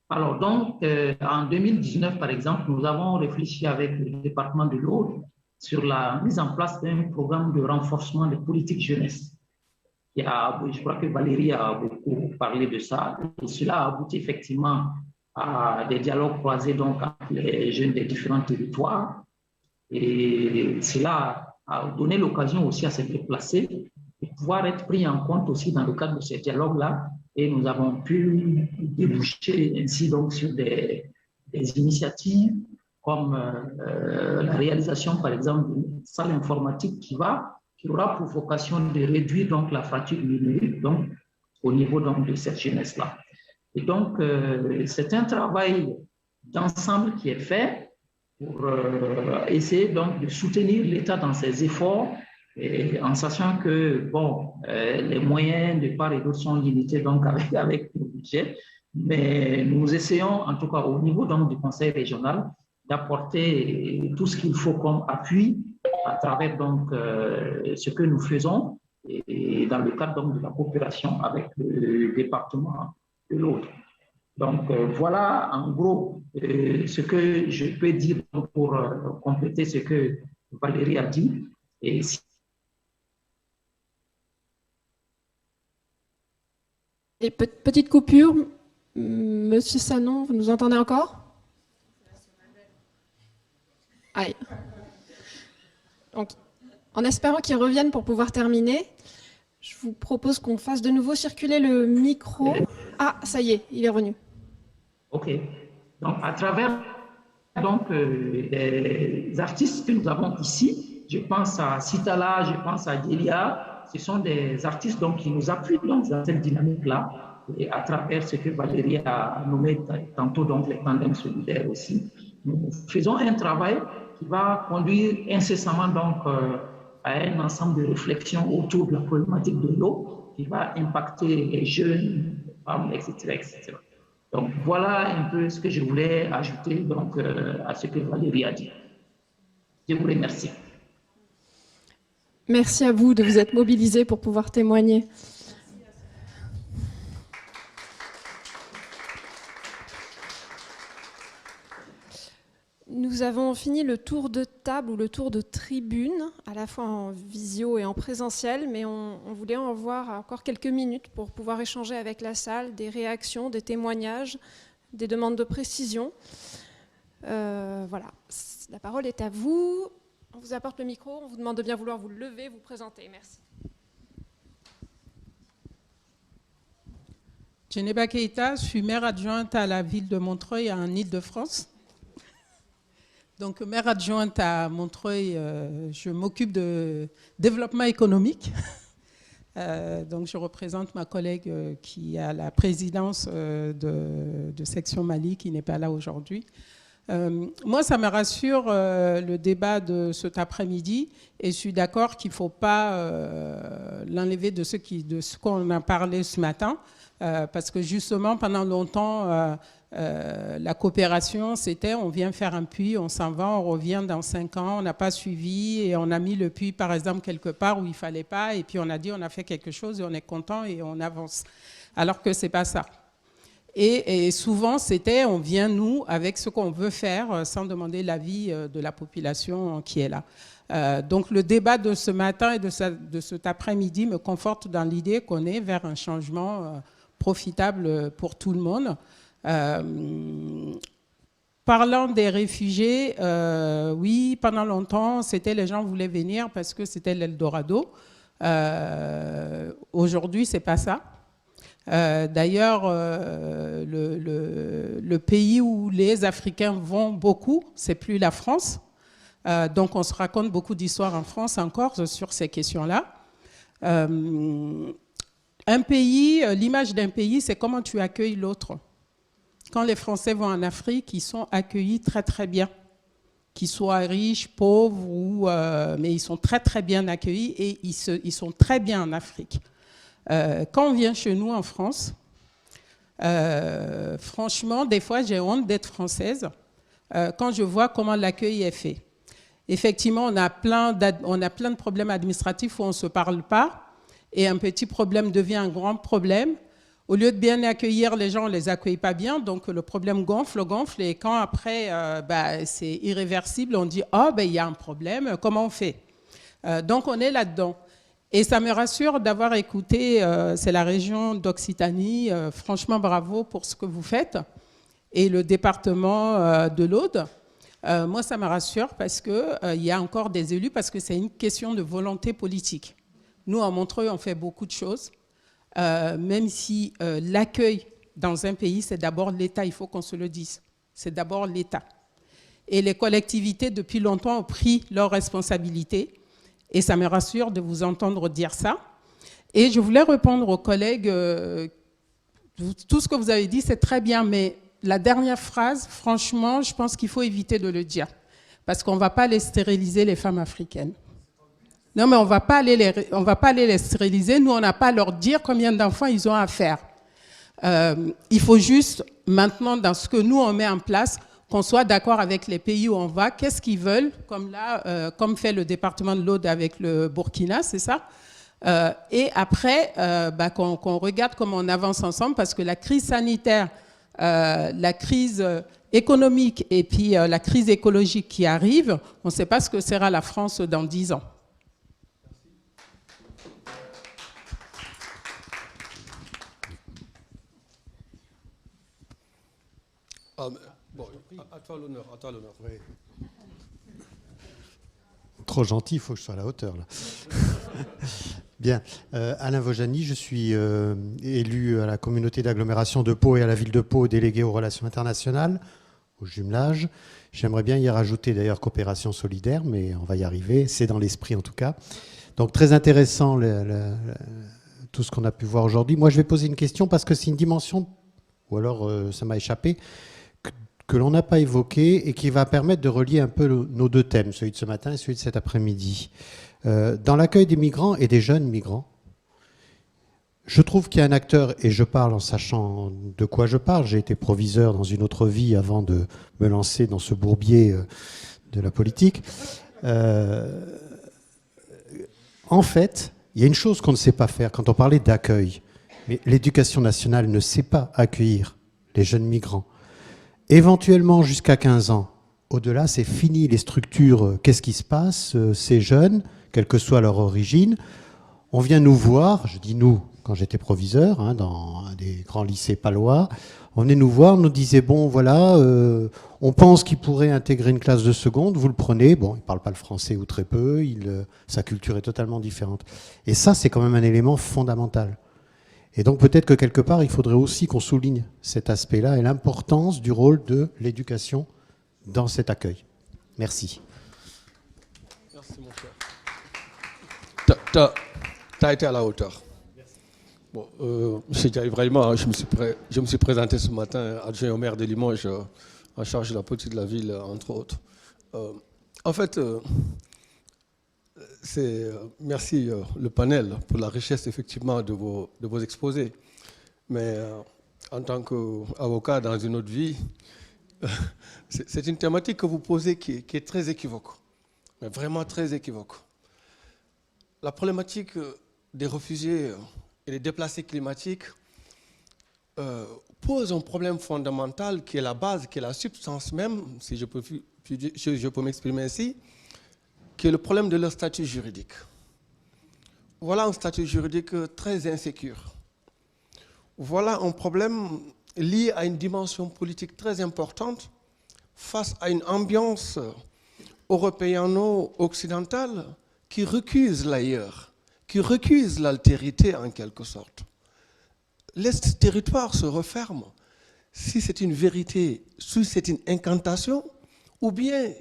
Alors donc, en 2019, par exemple, nous avons réfléchi avec le département de l'Aude sur la mise en place d'un programme de renforcement des politiques jeunesse. Je crois que Valérie a beaucoup parlé de ça. Et cela a abouti effectivement à des dialogues croisés donc, entre les jeunes des différents territoires. Et cela a donné l'occasion aussi à se déplacer et pouvoir être pris en compte aussi dans le cadre de ces dialogues-là. Et nous avons pu déboucher ainsi donc sur des initiatives comme la réalisation, par exemple, d'une salle informatique qui aura pour vocation de réduire donc la fracture numérique donc, au niveau donc, de cette jeunesse-là. Et donc, c'est un travail d'ensemble qui est fait pour essayer donc, de soutenir l'État dans ses efforts, et en sachant que bon, les moyens de part et d'autre sont limités donc, avec le budget, mais nous essayons, en tout cas au niveau donc, du Conseil régional, d'apporter tout ce qu'il faut comme appui à travers donc, ce que nous faisons et dans le cadre donc, de la coopération avec le département de l'Aude. Donc voilà en gros ce que je peux dire pour compléter ce que Valérie a dit. Et petite coupure, Monsieur Sanon, vous nous entendez encore? Aïe. Donc, en espérant qu'ils reviennent pour pouvoir terminer, je vous propose qu'on fasse de nouveau circuler le micro. Ah, ça y est, il est revenu. OK. Donc, à travers donc, les artistes que nous avons ici, je pense à Sitala, je pense à Delia, ce sont des artistes donc, qui nous appuient donc, dans cette dynamique-là, et à travers ce que Valérie a nommé tantôt, donc les tandems solidaires aussi. Nous faisons un travail qui va conduire incessamment donc, à un ensemble de réflexions autour de la problématique de l'eau qui va impacter les jeunes, les femmes, etc., etc. Donc voilà un peu ce que je voulais ajouter donc, à ce que Valérie a dit. Je vous remercie. Merci à vous de vous être mobilisés pour pouvoir témoigner. Nous avons fini le tour de table ou le tour de tribune, à la fois en visio et en présentiel, mais on voulait en voir encore quelques minutes pour pouvoir échanger avec la salle, des réactions, des témoignages, des demandes de précision. Voilà, la parole est à vous. On vous apporte le micro, on vous demande de bien vouloir vous lever, vous présenter. Merci. Djeneba Keïta, je suis maire adjointe à la ville de Montreuil en Île-de-France. Donc, maire adjointe à Montreuil, je m'occupe de développement économique. Donc, je représente ma collègue qui a la présidence de section Mali, qui n'est pas là aujourd'hui. Moi, ça me rassure le débat de cet après-midi et je suis d'accord qu'il ne faut pas l'enlever de ce qu'on a parlé ce matin parce que justement, pendant longtemps, la coopération, c'était on vient faire un puits, on s'en va, on revient dans 5 ans, on n'a pas suivi et on a mis le puits, par exemple, quelque part où il ne fallait pas et puis on a dit on a fait quelque chose et on est content et on avance. Alors que ce n'est pas ça. Et souvent, c'était on vient, nous, avec ce qu'on veut faire sans demander l'avis de la population qui est là. Donc le débat de ce matin et de cet après-midi me conforte dans l'idée qu'on est vers un changement profitable pour tout le monde. Parlant des réfugiés, oui, pendant longtemps, c'était les gens voulaient venir parce que c'était l'Eldorado. Aujourd'hui, c'est pas ça. D'ailleurs, le pays où les Africains vont beaucoup, c'est plus la France. Donc, on se raconte beaucoup d'histoires en France encore sur ces questions-là. Un pays, l'image d'un pays, c'est comment tu accueilles l'autre. Quand les Français vont en Afrique, ils sont accueillis très très bien. Qu'ils soient riches, pauvres, mais ils sont très très bien accueillis et ils sont très bien en Afrique. Quand on vient chez nous en France, franchement, des fois j'ai honte d'être française quand je vois comment l'accueil est fait. Effectivement, on a plein de problèmes administratifs où on ne se parle pas et un petit problème devient un grand problème. Au lieu de bien accueillir les gens, on ne les accueille pas bien, donc le problème gonfle, et quand après c'est irréversible, on dit « Oh, il y a un problème, comment on fait ?» Donc on est là-dedans. Et ça me rassure d'avoir écouté, c'est la région d'Occitanie, franchement bravo pour ce que vous faites, et le département de l'Aude. Moi, ça me rassure parce qu'il y a encore des élus, parce que c'est une question de volonté politique. Nous, à Montreuil, on fait beaucoup de choses. Même si l'accueil dans un pays, c'est d'abord l'État, il faut qu'on se le dise. C'est d'abord l'État. Et les collectivités, depuis longtemps, ont pris leurs responsabilités. Et ça me rassure de vous entendre dire ça. Et je voulais répondre aux collègues, tout ce que vous avez dit, c'est très bien, mais la dernière phrase, franchement, je pense qu'il faut éviter de le dire. Parce qu'on ne va pas les stériliser, les femmes africaines. Non, mais on ne va pas aller les stériliser. Nous, on n'a pas à leur dire combien d'enfants ils ont à faire. Il faut juste, maintenant, dans ce que nous, on met en place, qu'on soit d'accord avec les pays où on va, qu'est-ce qu'ils veulent, comme là, comme fait le département de l'Aude avec le Burkina, c'est ça. Et après, qu'on regarde comment on avance ensemble, parce que la crise sanitaire, la crise économique et puis la crise écologique qui arrive, on ne sait pas ce que sera la France dans 10 ans. Bon, à toi l'honneur. Oui. Trop gentil, il faut que je sois à la hauteur, là. Bien. Alain Vojani, je suis élu à la communauté d'agglomération de Pau et à la ville de Pau, délégué aux relations internationales, au jumelage. J'aimerais bien y rajouter d'ailleurs coopération solidaire, mais on va y arriver, c'est dans l'esprit en tout cas. Donc très intéressant tout ce qu'on a pu voir aujourd'hui. Moi je vais poser une question parce que c'est une dimension, ou alors ça m'a échappé, que l'on n'a pas évoqué et qui va permettre de relier un peu nos deux thèmes, celui de ce matin et celui de cet après-midi. Dans l'accueil des migrants et des jeunes migrants, je trouve qu'il y a un acteur, et je parle en sachant de quoi je parle, j'ai été proviseur dans une autre vie avant de me lancer dans ce bourbier de la politique. En fait, il y a une chose qu'on ne sait pas faire quand on parlait d'accueil. Mais l'éducation nationale ne sait pas accueillir les jeunes migrants. Éventuellement jusqu'à 15 ans. Au-delà, c'est fini les structures. Qu'est-ce qui se passe? Ces jeunes, quelle que soit leur origine, on vient nous voir, je dis nous, quand j'étais proviseur, dans des grands lycées palois, on venait nous voir, on nous disait, bon voilà, on pense qu'il pourrait intégrer une classe de seconde, vous le prenez, bon, il ne parle pas le français ou très peu, sa culture est totalement différente. Et ça, c'est quand même un élément fondamental. Et donc peut-être que quelque part, il faudrait aussi qu'on souligne cet aspect-là et l'importance du rôle de l'éducation dans cet accueil. Merci. Merci mon cher. Tu as été à la hauteur. Bon, M. Dia Ibrahima, je me suis présenté ce matin adjoint au maire de Limoges en charge de la politique de la ville, entre autres. En fait, merci le panel pour la richesse effectivement de vos exposés. Mais en tant qu'avocat dans une autre vie, c'est une thématique que vous posez qui est très équivoque, mais vraiment très équivoque. La problématique des réfugiés et des déplacés climatiques pose un problème fondamental qui est la base, qui est la substance même, si je peux m'exprimer ainsi, qui est le problème de leur statut juridique. Voilà un statut juridique très insécure. Voilà un problème lié à une dimension politique très importante face à une ambiance européano-occidentale qui recuse l'ailleurs, qui recuse l'altérité en quelque sorte. Les territoires se referment si c'est une vérité, si c'est une incantation, ou bien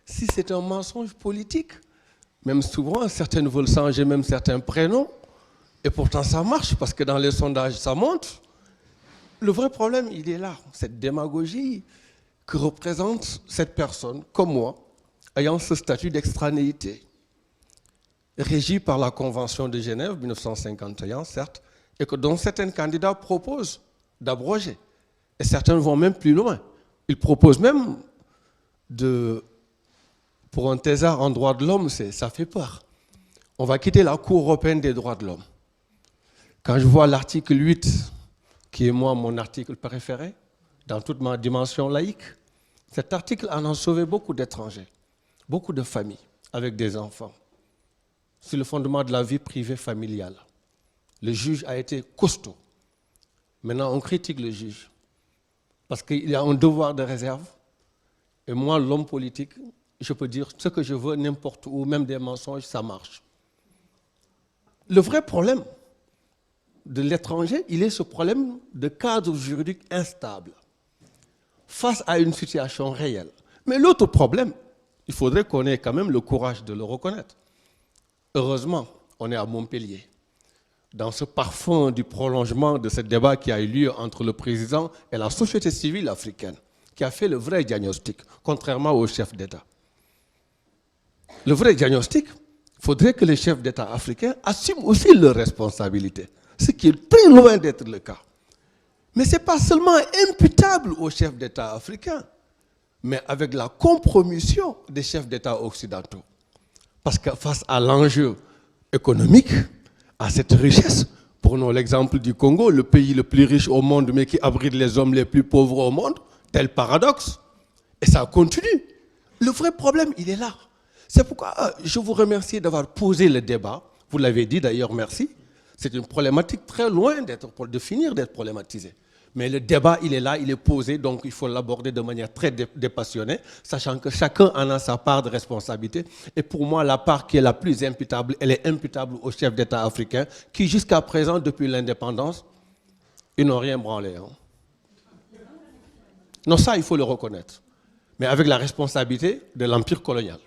si c'est un mensonge politique. Même souvent, certaines veulent changer même certains prénoms Et pourtant, ça marche, parce que dans les sondages, ça monte. Le vrai problème, il est là, cette démagogie que représente cette personne, comme moi, ayant ce statut d'extranéité, régi par la Convention de Genève 1951, certes, et que dont certains candidats proposent d'abroger. Et certains vont même plus loin. Ils proposent même pour un thésard en droit de l'homme, ça fait peur. On va quitter la Cour européenne des droits de l'homme. Quand je vois l'article 8, qui est moi mon article préféré, dans toute ma dimension laïque, cet article en a sauvé beaucoup d'étrangers, beaucoup de familles avec des enfants, sur le fondement de la vie privée familiale. Le juge a été costaud. Maintenant, on critique le juge, parce qu'il y a un devoir de réserve. Et moi, l'homme politique, je peux dire ce que je veux, n'importe où, même des mensonges, ça marche. Le vrai problème de l'étranger, il est ce problème de cadre juridique instable, face à une situation réelle. Mais l'autre problème, il faudrait qu'on ait quand même le courage de le reconnaître. Heureusement, on est à Montpellier, dans ce parfum du prolongement de ce débat qui a eu lieu entre le président et la société civile africaine, qui a fait le vrai diagnostic, contrairement au chef d'État. Le vrai diagnostic, il faudrait que les chefs d'État africains assument aussi leurs responsabilités, ce qui est très loin d'être le cas. Mais ce n'est pas seulement imputable aux chefs d'État africains, mais avec la compromission des chefs d'État occidentaux. Parce que face à l'enjeu économique, à cette richesse, prenons l'exemple du Congo, le pays le plus riche au monde, mais qui abrite les hommes les plus pauvres au monde, tel paradoxe. Et ça continue. Le vrai problème, il est là. C'est pourquoi je vous remercie d'avoir posé le débat. Vous l'avez dit d'ailleurs, merci. C'est une problématique très loin de finir d'être problématisée. Mais le débat, il est là, il est posé, donc il faut l'aborder de manière très dépassionnée, sachant que chacun en a sa part de responsabilité. Et pour moi, la part qui est la plus imputable, elle est imputable aux chefs d'État africains, qui jusqu'à présent, depuis l'indépendance, ils n'ont rien branlé. Hein. Non, ça, il faut le reconnaître. Mais avec la responsabilité de l'empire colonial.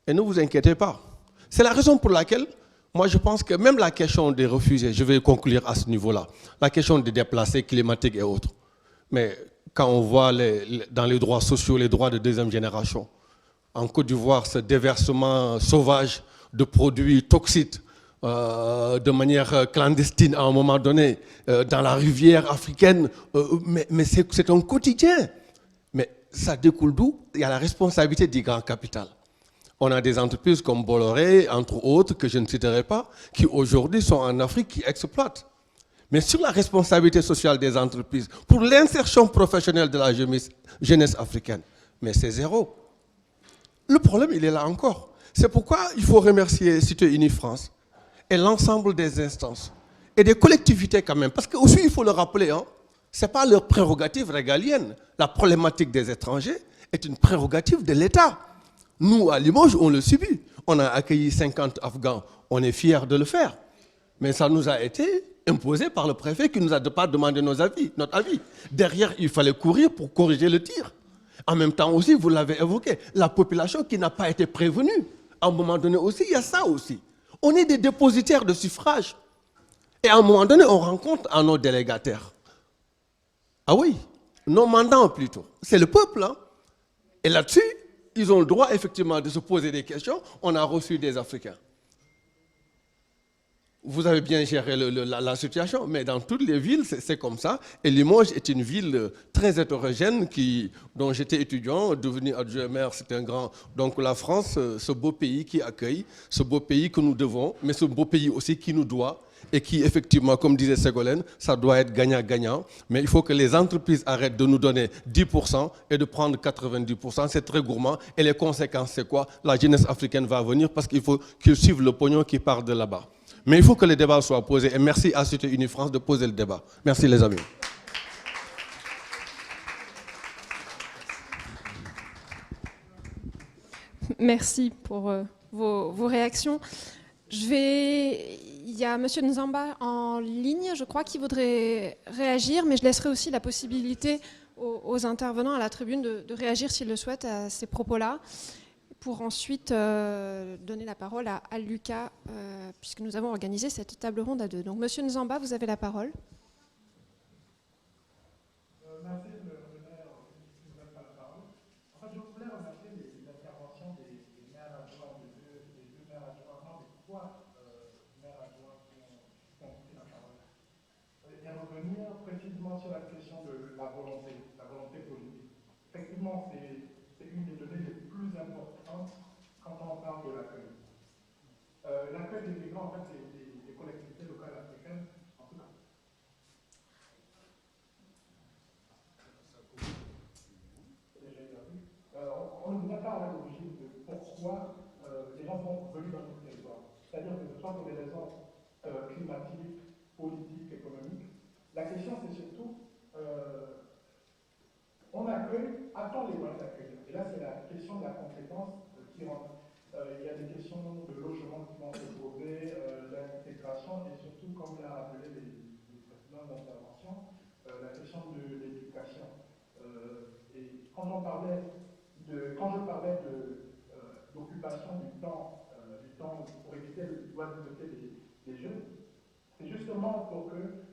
Et ne vous inquiétez pas. C'est la raison pour laquelle, moi je pense que même la question des réfugiés, je vais conclure à ce niveau-là, la question des déplacés climatiques et autres. Mais quand on voit dans les droits sociaux, les droits de deuxième génération, en Côte d'Ivoire, ce déversement sauvage de produits toxiques de manière clandestine à un moment donné, dans la rivière africaine, mais c'est un quotidien. Mais ça découle d'où? Il y a la responsabilité du grand capital. On a des entreprises comme Bolloré, entre autres, que je ne citerai pas, qui aujourd'hui sont en Afrique, qui exploitent. Mais sur la responsabilité sociale des entreprises, pour l'insertion professionnelle de la jeunesse africaine, mais c'est zéro. Le problème, il est là encore. C'est pourquoi il faut remercier Cité Unie France et l'ensemble des instances et des collectivités quand même. Parce que aussi, il faut le rappeler, hein, ce n'est pas leur prérogative régalienne. La problématique des étrangers est une prérogative de l'État. Nous, à Limoges, on le subit. On a accueilli 50 Afghans. On est fiers de le faire. Mais ça nous a été imposé par le préfet qui ne nous a pas demandé notre avis. Derrière, il fallait courir pour corriger le tir. En même temps aussi, vous l'avez évoqué, la population qui n'a pas été prévenue. À un moment donné aussi, il y a ça aussi. On est des dépositaires de suffrage. Et à un moment donné, on rencontre à nos délégataires. Ah oui, nos mandants plutôt. C'est le peuple. Hein. Et là-dessus, ils ont le droit effectivement de se poser des questions. On a reçu des Africains. Vous avez bien géré la situation, mais dans toutes les villes, c'est comme ça. Et Limoges est une ville très hétérogène dont j'étais étudiant, devenu adjoint maire, c'est un grand... Donc la France, ce beau pays qui accueille, ce beau pays que nous devons, mais ce beau pays aussi qui nous doit, et qui effectivement, comme disait Ségolène, ça doit être gagnant-gagnant. Mais il faut que les entreprises arrêtent de nous donner 10% et de prendre 90%. C'est très gourmand. Et les conséquences, c'est quoi? La jeunesse africaine va venir parce qu'il faut qu'ils suivent le pognon qui part de là-bas. Mais il faut que le débat soit posé. Et merci à Cité Unie France de poser le débat. Merci les amis. Merci pour vos réactions. Il y a M. Nzamba en ligne, je crois, qui voudrait réagir, mais je laisserai aussi la possibilité aux intervenants à la tribune de réagir s'ils le souhaitent à ces propos-là. pour ensuite donner la parole à Lucas, puisque nous avons organisé cette table ronde à deux. Donc, Monsieur Nzamba, vous avez la parole. Merci de me donner la parole. En fait, je voulais remercier les interventions des maires adjoints, des deux maires adjoints, non, des trois maires adjoints qui ont pris la parole. Et revenir précisément sur la question de la volonté politique. Effectivement, c'est une des données les plus importantes quand on parle de l'accueil. L'accueil des migrants, en fait, des collectivités locales africaines, en tout cas. On ne voudrait pas à l'origine de pourquoi les gens sont venus dans notre territoire. C'est-à-dire que ce soit pour des raisons climatiques, politiques, économiques. La question, c'est surtout, on accueille, a-t-on les moyens d'accueillir? Et là, c'est la question de la compétence qui rentre. Il y a des questions de logement qui vont se poser, l'intégration et surtout, comme l'a rappelé les précédentes interventions, la question de l'éducation. Et quand je parlais d'occupation du temps pour éviter l'oisiveté des jeunes, c'est justement pour que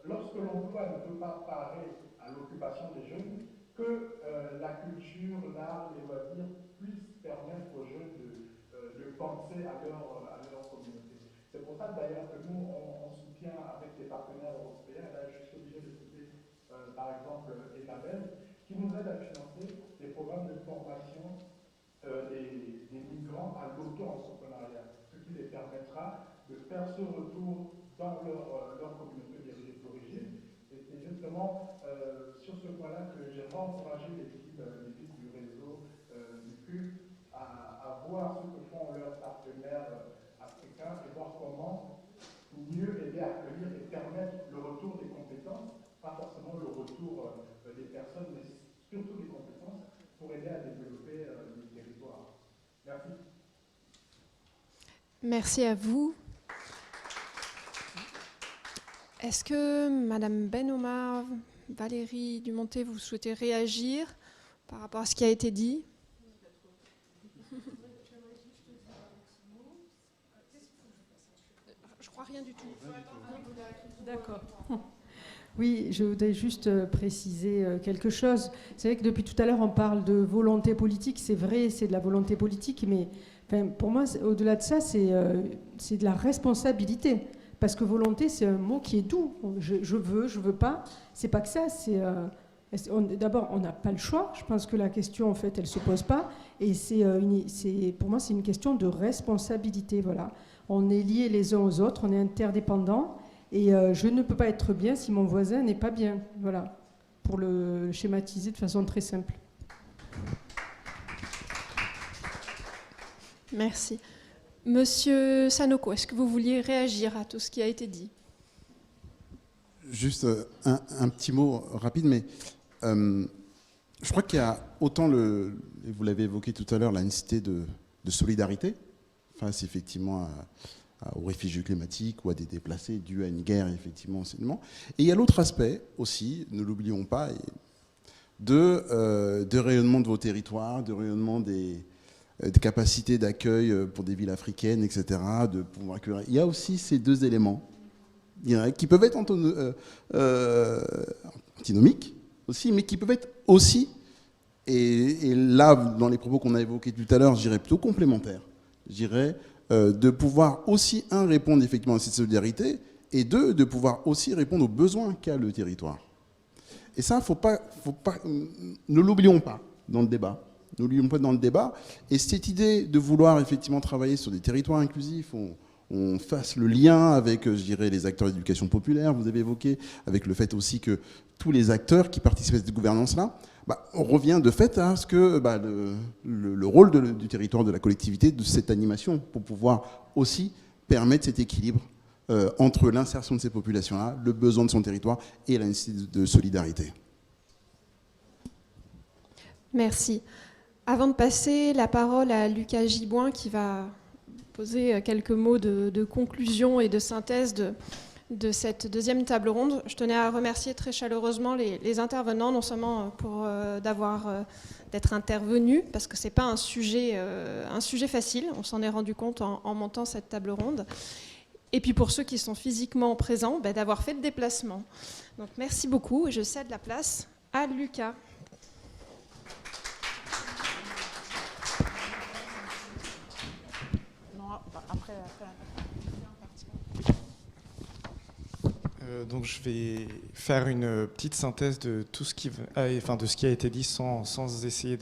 lorsque l'emploi ne peut pas parer à l'occupation des jeunes, que la culture, l'art, les loisirs puissent permettre aux jeunes de penser à leur communauté. C'est pour ça d'ailleurs que nous, on soutient avec des partenaires européens, là je suis obligé de citer par exemple Emabel, qui nous aide à financer des programmes de formation des migrants à l'auto-entrepreneuriat, ce qui les permettra de faire ce retour dans leur communauté d'origine. Et c'est justement sur ce point-là que j'ai encouragé l'équipe du réseau du CUF à voir ce que font leurs partenaires africains et voir comment mieux aider à accueillir et permettre le retour des compétences, pas forcément le retour des personnes, mais surtout des compétences pour aider à développer le territoire. Merci. Merci à vous. Est-ce que Madame Ben-Omar, Valérie Dumonté, vous souhaitez réagir par rapport à ce qui a été dit? Je crois rien du tout. D'accord. Oui, je voudrais juste préciser quelque chose. C'est vrai que depuis tout à l'heure, on parle de volonté politique. C'est vrai, c'est de la volonté politique, mais enfin, pour moi, au-delà de ça, c'est de la responsabilité. Parce que volonté, c'est un mot qui est doux. Je veux pas. C'est pas que ça. D'abord, on n'a pas le choix. Je pense que la question, en fait, elle se pose pas. Et pour moi, c'est une question de responsabilité. Voilà. On est liés les uns aux autres. On est interdépendants. Et je ne peux pas être bien si mon voisin n'est pas bien. Voilà. Pour le schématiser de façon très simple. Merci. Monsieur Sanoko, est-ce que vous vouliez réagir à tout ce qui a été dit? Juste un petit mot rapide, mais je crois qu'il y a autant, vous l'avez évoqué tout à l'heure, la nécessité de solidarité face effectivement aux réfugiés climatiques ou à des déplacés dus à une guerre, effectivement, enseignement. Et il y a l'autre aspect aussi, ne l'oublions pas, de rayonnement de vos territoires, de rayonnement des capacités d'accueil pour des villes africaines, etc. De pouvoir accueillir. Il y a aussi ces deux éléments qui peuvent être antinomiques aussi, mais qui peuvent être aussi, et là, dans les propos qu'on a évoqués tout à l'heure, je dirais plutôt complémentaires. Je dirais de pouvoir aussi, répondre effectivement à cette solidarité, et deux, de pouvoir aussi répondre aux besoins qu'a le territoire. Et ça, ne l'oublions pas dans le débat. Ne l'oublions pas dans le débat. Et cette idée de vouloir effectivement travailler sur des territoires inclusifs, on fasse le lien avec, je dirais, les acteurs d'éducation populaire, vous avez évoqué, avec le fait aussi que tous les acteurs qui participent à cette gouvernance-là, on revient de fait à ce que le rôle du territoire, de la collectivité, de cette animation, pour pouvoir aussi permettre cet équilibre entre l'insertion de ces populations-là, le besoin de son territoire et la nécessité de solidarité. Merci. Avant de passer la parole à Lucas Giboin, qui va poser quelques mots de conclusion et de synthèse de cette deuxième table ronde. Je tenais à remercier très chaleureusement les intervenants, non seulement pour d'être intervenus, parce que ce n'est pas un sujet facile, on s'en est rendu compte en montant cette table ronde, et puis pour ceux qui sont physiquement présents, d'avoir fait le déplacement. Donc merci beaucoup, et je cède la place à Lucas. Donc je vais faire une petite synthèse de tout ce qui, de ce qui a été dit sans essayer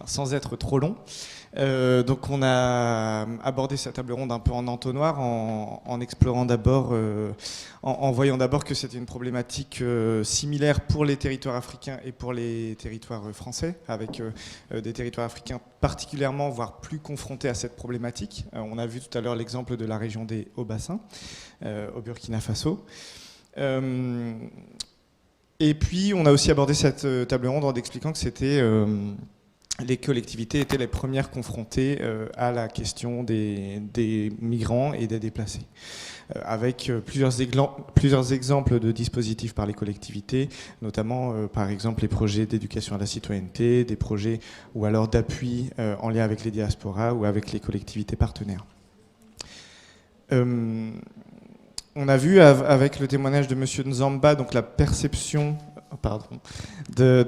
sans être trop long. Donc on a abordé cette table ronde un peu en entonnoir, en explorant d'abord, en voyant d'abord que c'était une problématique similaire pour les territoires africains et pour les territoires français, avec des territoires africains particulièrement, voire plus confrontés à cette problématique. On a vu tout à l'heure l'exemple de la région des Hauts-Bassins, au Burkina Faso. Et puis on a aussi abordé cette table ronde en expliquant que c'était les collectivités étaient les premières confrontées à la question des migrants et des déplacés, avec plusieurs exemples de dispositifs par les collectivités, notamment par exemple les projets d'éducation à la citoyenneté, des projets ou alors d'appui en lien avec les diasporas ou avec les collectivités partenaires. On a vu avec le témoignage de M. Nzamba, donc la perception de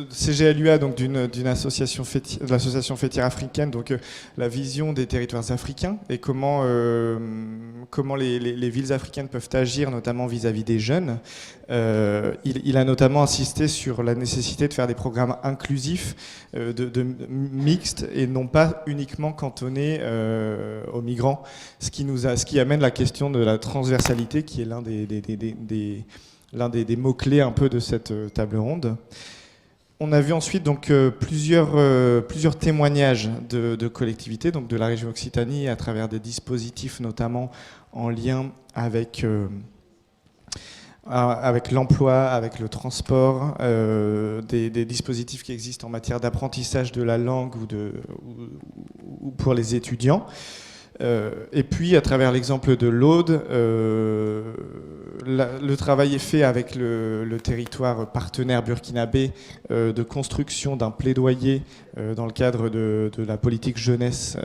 CGLUA, donc d'une association l'association fêtière africaine, donc la vision des territoires africains et comment les villes africaines peuvent agir, notamment vis-à-vis des jeunes. Il a notamment insisté sur la nécessité de faire des programmes inclusifs, mixtes et non pas uniquement cantonnés aux migrants, ce qui amène la question de la transversalité, qui est l'un des mots-clés un peu de cette table ronde. On a vu ensuite donc, plusieurs témoignages de collectivités, donc de la région Occitanie, à travers des dispositifs notamment en lien avec l'emploi, avec le transport, des dispositifs qui existent en matière d'apprentissage de la langue ou pour les étudiants. Et puis, à travers l'exemple de l'Aude, le travail est fait avec le territoire partenaire burkinabé de construction d'un plaidoyer dans le cadre de la politique jeunesse,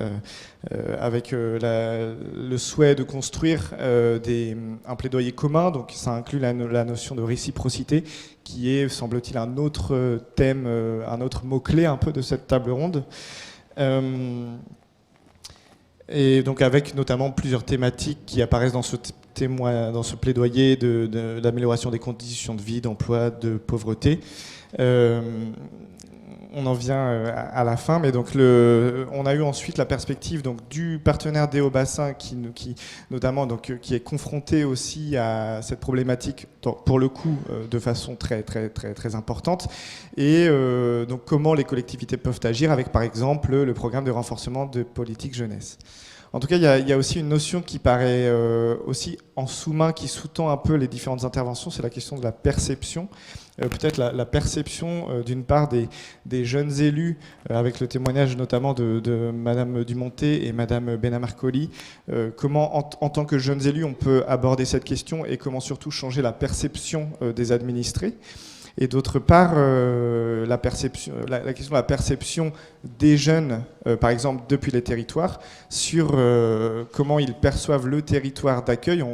avec le souhait de construire un plaidoyer commun. Donc ça inclut la notion de réciprocité, qui est, semble-t-il, un autre thème, un autre mot-clé un peu de cette table ronde. Et donc avec notamment plusieurs thématiques qui apparaissent dans ce plaidoyer de l'amélioration des conditions de vie, d'emploi, de pauvreté. On en vient à la fin, mais donc on a eu ensuite la perspective donc du partenaire des Hauts-Bassins qui notamment donc qui est confronté aussi à cette problématique pour le coup de façon très importante, et donc comment les collectivités peuvent agir avec par exemple le programme de renforcement de politique jeunesse. En tout cas, il y a aussi une notion qui paraît aussi en sous-main, qui sous-tend un peu les différentes interventions, c'est la question de la perception. Peut-être la perception d'une part des jeunes élus, avec le témoignage notamment de Madame Dumonté et Madame Benamarcoli, comment en tant que jeunes élus on peut aborder cette question et comment surtout changer la perception des administrés. Et d'autre part, la question de la perception des jeunes, par exemple depuis les territoires, sur comment ils perçoivent le territoire d'accueil,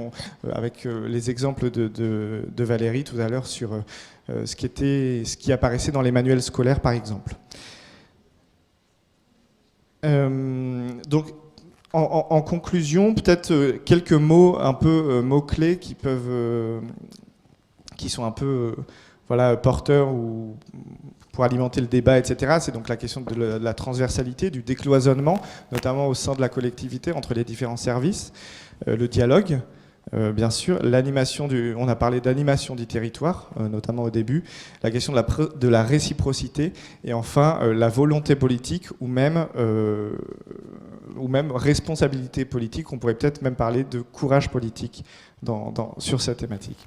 avec les exemples de Valérie tout à l'heure sur ce qui apparaissait dans les manuels scolaires, par exemple. Donc, en conclusion, peut-être quelques mots, un peu mots-clés qui sont un peu porteurs ou pour alimenter le débat, etc. C'est donc la question de la transversalité, du décloisonnement, notamment au sein de la collectivité, entre les différents services, le dialogue, bien sûr, l'animation on a parlé d'animation du territoire, notamment au début, la question de la réciprocité, et enfin la volonté politique ou même responsabilité politique. On pourrait peut-être même parler de courage politique sur cette thématique.